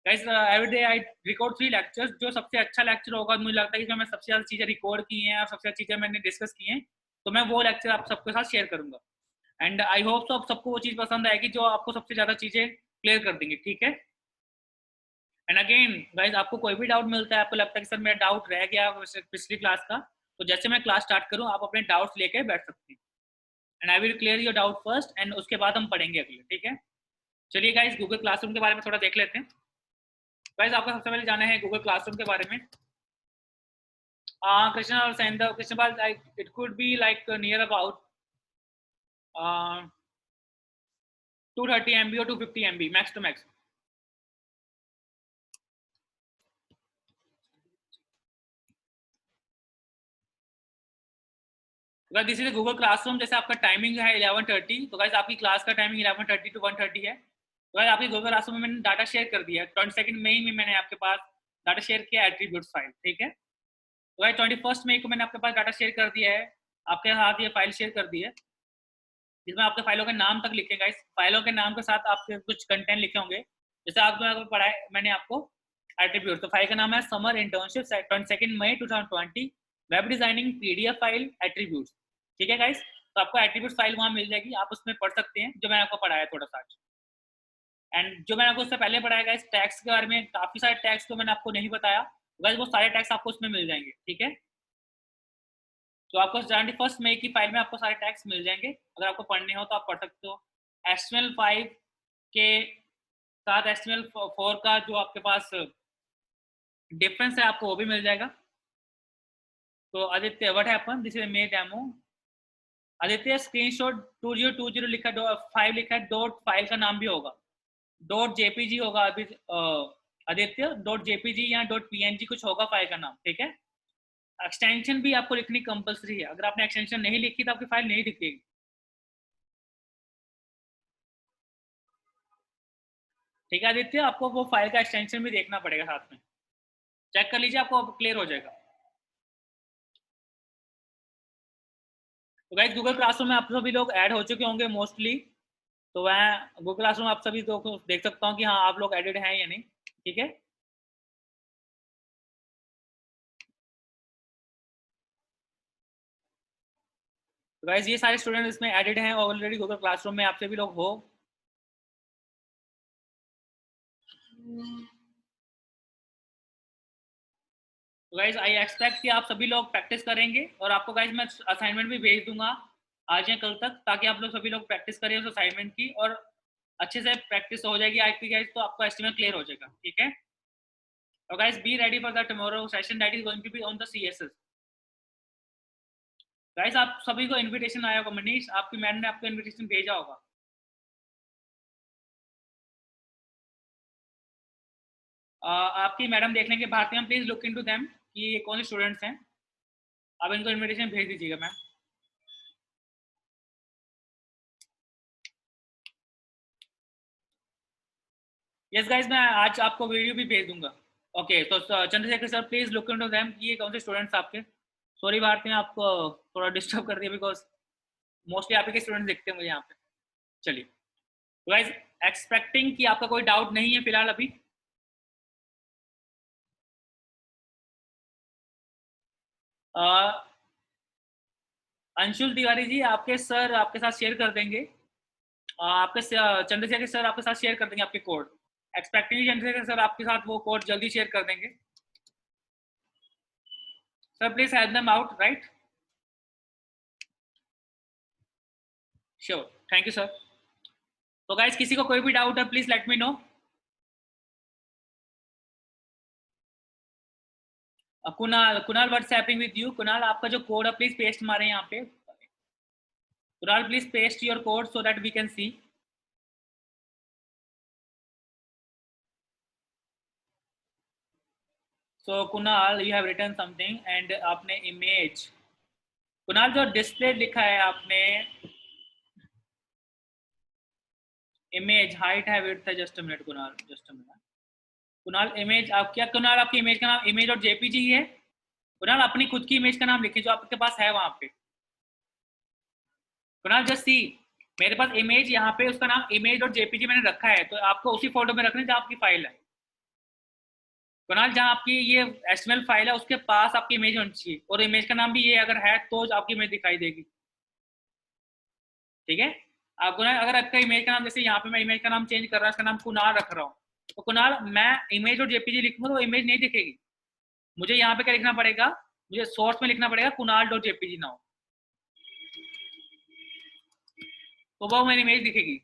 [SPEAKER 1] guys. Every day I record 3 lectures, जो सबसे अच्छा लेक्चर होगा, मुझे लगता है कि मैंने सबसे ज़्यादा चीज़ें रिकॉर्ड की हैं और सबसे ज़्यादा चीज़ें मैंने डिस्कस की हैं, तो मैं वो लेक्चर आप सबके साथ शेयर करूंगा। एंड आई होप तो आप सबको वो चीज़ पसंद आएगी जो आपको सबसे ज़्यादा चीज़ें क्लियर कर देंगी, ठीक है। एंड अगेन गाइज, आपको कोई भी डाउट मिलता है, आपको लगता है कि सर मेरा डाउट रह गया पिछली क्लास का, तो जैसे मैं क्लास स्टार्ट करूँ आप अपने डाउट्स लेके बैठ सकते हैं। And I will clear your doubt first, and उसके बाद हम पढ़ेंगे अगले, ठीक है। चलिए गाइज गूगल क्लासरूम के बारे में थोड़ा देख लेते हैं। गाइज आपको सबसे पहले जाना है गूगल क्लासरूम के बारे में। Krishna or Sandra, Krishnapal, it could be like near about 230 MB or 250 MB max to max. अगर दिस इज गूगल क्लासरूम, जैसे आपका टाइमिंग है 11:30, तो गाइस आपकी क्लास का टाइमिंग 11:30 to 1:30 है। तो गाइस आपकी गूगल क्लासरूम में मैंने डाटा शेयर कर दिया है, 22 मई में मैंने आपके पास डाटा शेयर किया एट्रीब्यूट्स फाइल, ठीक है। तो गाइस 21 मई को मैंने आपके पास डाटा शेयर कर दिया है, आपके साथ ये फाइल शेयर कर दी है, जिसमें आपके फाइलों के नाम तक लिखे गाइस। फाइलों के नाम के साथ आपके कुछ कंटेंट लिखे होंगे, जैसे आपको पढ़ाया मैंने आपको एट्रीब्यूट, तो फाइल का नाम है समर इंटर्नशिप 22 मई 2020 web designing PDF file attributes, ठीक है गाइस। तो आपको एट्रीब्यूट फाइल वहां मिल जाएगी, आप उसमें पढ़ सकते हैं जो मैंने आपको पढ़ाया थोड़ा सा। एंड जो मैंने आपको उससे पहले पढ़ाया गाइस टैक्स के बारे में, काफी सारे टैक्स तो मैंने आपको नहीं बताया गाइस, वो सारे टैक्स आपको उसमें मिल जाएंगे, ठीक है। तो आपको 21 मई की फाइल में आपको सारे टैक्स मिल जाएंगे, अगर आपको पढ़ने हो तो आप पढ़ सकते हो। HTML5 के साथ HTML4 का जो आपके पास डिफरेंस है आपको वो भी मिल जाएगा। तो Aditya, what happen, this is may demo, Aditya screenshot 2020 लिखा, 5 लिखा है, डॉट फाइल का नाम भी होगा, डॉट जेपीजी होगा अभी, आदित्य डॉट जेपीजी या डॉट पीएनजी कुछ होगा फाइल का नाम, ठीक है। एक्सटेंशन भी आपको लिखनी कंपलसरी है, अगर आपने एक्सटेंशन नहीं लिखी तो आपकी फाइल नहीं दिखेगी, ठीक है आदित्य। आपको वो फाइल का एक्सटेंशन भी देखना पड़ेगा साथ में, चेक कर लीजिए, आपको क्लियर हो जाएगा। तो गाइस गूगल क्लासरूम में आप सभी लोग ऐड हो चुके होंगे मोस्टली, तो मैं गूगल क्लासरूम आप सभी लोग को देख सकता हूँ कि हाँ आप लोग एडेड हैं या नहीं, ठीक है। तो गाइस ये सारे स्टूडेंट इसमें एडेड हैं ऑलरेडी गूगल क्लासरूम में, आप सभी लोग हो। तो गाइज आई एक्सपेक्ट कि आप सभी लोग प्रैक्टिस करेंगे, और आपको गाइज मैं असाइनमेंट भी भेज दूंगा आज या कल तक, ताकि आप लोग सभी लोग प्रैक्टिस करें उस असाइनमेंट की, और अच्छे से प्रैक्टिस हो जाएगी आपकी गाइज, तो आपका एस्टिमेट क्लियर हो जाएगा, ठीक है। और guys be ready for the tomorrow session that is going to be on the CSS. Guys आप सभी को इनविटेशन आया होगा, मनीष आपकी मैम ने आपको इनविटेशन भेजा होगा। आपकी मैडम देख लेंगे, Bharti ma'am please look into them कि ये कौन से स्टूडेंट्स हैं, आप इनको इनविटेशन भेज दीजिएगा मैम। यस गाइज मैं आज आपको वीडियो भी भेज दूंगा। ओके तो Chandrashekhar sir please look into them कि ये कौन से स्टूडेंट्स आपके। सॉरी भारती मैं आपको थोड़ा डिस्टर्ब कर दिया, बिकॉज मोस्टली आप ही के स्टूडेंट्स दिखते हैं मुझे यहाँ पे। चलिए तो गाइज एक्सपेक्टिंग कि आपका कोई डाउट नहीं है फिलहाल अभी। अंशुल तिवारी जी आपके सर आपके साथ शेयर कर देंगे, चंद्रशेखर सर आपके साथ शेयर कर देंगे आपके कोड। एक्सपेक्टिंग चंद्रशेखर सर आपके साथ वो कोड जल्दी शेयर कर देंगे। Sir please help them out, right. Sure, thank you sir. तो गाइज किसी को कोई भी डाउट है please let me know. Kunal, Kunal WhatsApping with you, Kunal आपका जो कोड है प्लीज पेस्ट मारे यहाँ पे, Kunal please paste your code so that we can see. So Kunal you have written something and आपने इमेज, कुणाल जो डिस्प्ले लिखा है आपने, इमेज हाइट है विड्थ है, just a minute Kunal, just a minute Kunal, image आप क्या, कुणाल आपकी इमेज का नाम इमेज और जेपीजी ही है। कुणाल अपनी खुद की इमेज का नाम लिखिए जो आपके पास है वहां पे। कुणाल जस्ट सी, मेरे पास इमेज यहाँ पे उसका नाम इमेज और जेपीजी मैंने रखा है, तो आपको उसी फोल्डर में रखना है जहाँ आपकी फाइल है। कुणाल जहाँ आपकी ये एचटीएमएल फाइल है उसके पास आपकी इमेज होनी चाहिए, और इमेज का नाम भी ये अगर है तो आपकी इमेज दिखाई देगी, ठीक है। आपको ना अगर आपका इमेज का नाम, जैसे यहाँ पे मैं इमेज का नाम चेंज कर रहा हूँ, इसका नाम कुणाल रख रहा हूँ, तो कुणाल मैं इमेज और जेपीजी लिखूंगा तो इमेज नहीं दिखेगी, मुझे यहाँ पे क्या लिखना पड़ेगा, मुझे सोर्स में लिखना पड़ेगा कुणाल डॉट जेपीजी नाउ, तो वो मेरी इमेज दिखेगी।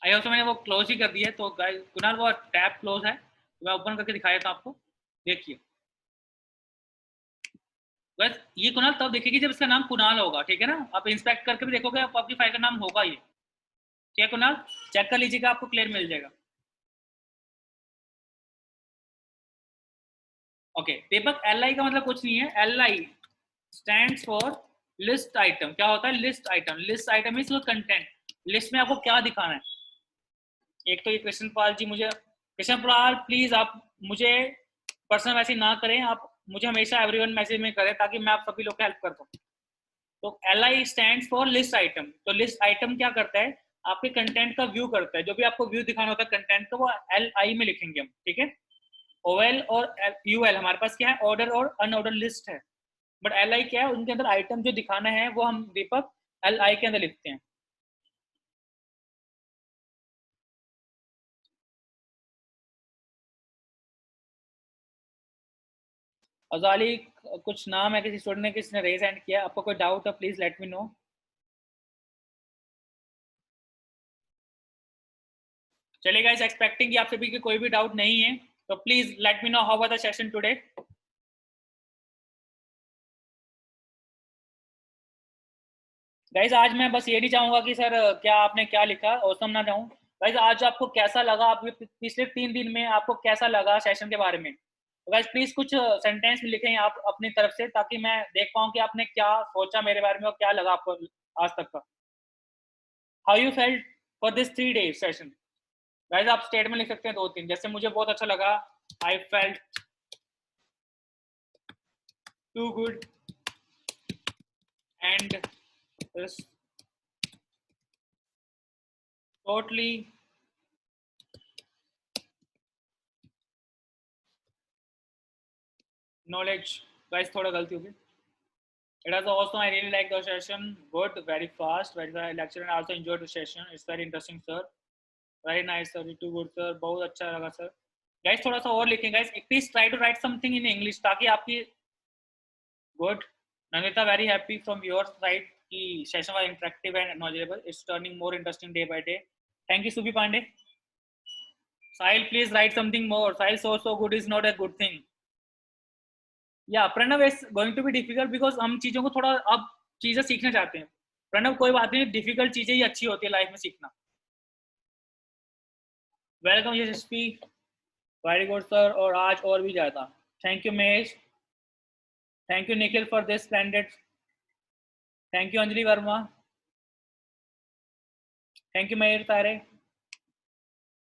[SPEAKER 1] आई होप मैंने वो क्लोज ही कर दिया है, तो कुणाल वो टैब क्लोज है, तो मैं ओपन करके दिखा देता हूँ आपको, देखिए। बस ये कुणाल तब देखेगी जब इसका नाम कुणाल होगा, ठीक है ना, आप इंस्पेक्ट करके भी देखोगे आपकी फाइल का नाम होगा ये, ठीक है कुणाल, चेक कर लीजिएगा आपको क्लियर मिल जाएगा। ओके दीपक, एल आई का मतलब कुछ नहीं है, L I stand for list item. क्या होता है list item, list item means content, list में आपको क्या दिखाना है। एक तो ये कृष्ण पाल जी, मुझे कृष्ण पाल प्लीज आप मुझे पर्सनल मैसेज ना करें, आप मुझे हमेशा एवरीवन मैसेज में करें ताकि मैं आप सभी लोग को हेल्प कर दूँ। तो L I stand for list item, तो लिस्ट आइटम क्या करता है, आपके कंटेंट का व्यू करता है, जो भी आपको व्यू दिखाना होता है कंटेंट का वो एल आई में लिखेंगे हम, ठीक है। ओएल और यूएल हमारे पास क्या है, ऑर्डर और अनऑर्डर लिस्ट है, बट एल आई क्या है, उनके अंदर आइटम जो दिखाना है वो हम दीपक एल आई के अंदर लिखते हैं। अजाली कुछ नाम है किसी स्टूडेंट ने, किसी ने रेज हैंड किया, आपको कोई डाउट है प्लीज लेट मी नो। चलिए गाइस एक्सपेक्टिंग कि आप सभी के कोई भी डाउट नहीं है, तो please let me know how was the session today. Guys आज मैं बस ये नहीं चाहूंगा कि सर क्या आपने क्या लिखा औसम ना चाहूँ। गाइज आज आपको कैसा लगा, आप पिछले 3 दिन में आपको कैसा लगा सेशन के बारे में, तो गाइज प्लीज कुछ सेंटेंस में लिखें आप अपनी तरफ से, ताकि मैं देख पाऊँ कि आपने क्या सोचा मेरे बारे में और क्या लगा आपको आज तक का। How you felt for this 3 days session. Guys आप स्टेटमेंट लिख सकते हैं 2-3, जैसे मुझे बहुत अच्छा लगा, I felt too good and totally knowledge। Guys थोड़ा गलती होगी। It was also, I really like the session. Good, very fast, very lecture, and I also enjoyed the session. It's very interesting, sir. Very nice, sir. Too good, sir. बहुत अच्छा लगा, sir. Guys थोड़ा सा और लिखें, guys. Please try to write something in English ताकि आपकी good. Nandita, very happy from your side कि session was interactive and knowledgeable. It's turning more interesting day by day. Thank you, Subi Pandey. Sahil, please write something more. Sahil so good is not a good thing. या Pranav is going to be difficult because हम चीजों को थोड़ा अब चीजें सीखना चाहते हैं। प्रणव कोई बात नहीं, डिफिकल्ट चीजें ही अच्छी होती है लाइफ में सीखना। वेलकम यशस्वी, वेरी गुड सर, और आज और भी ज्यादा। Thank you Mahesh, thank you Nikhil for this splendid, thank you Anjali Verma, thank you Mahesh तारे।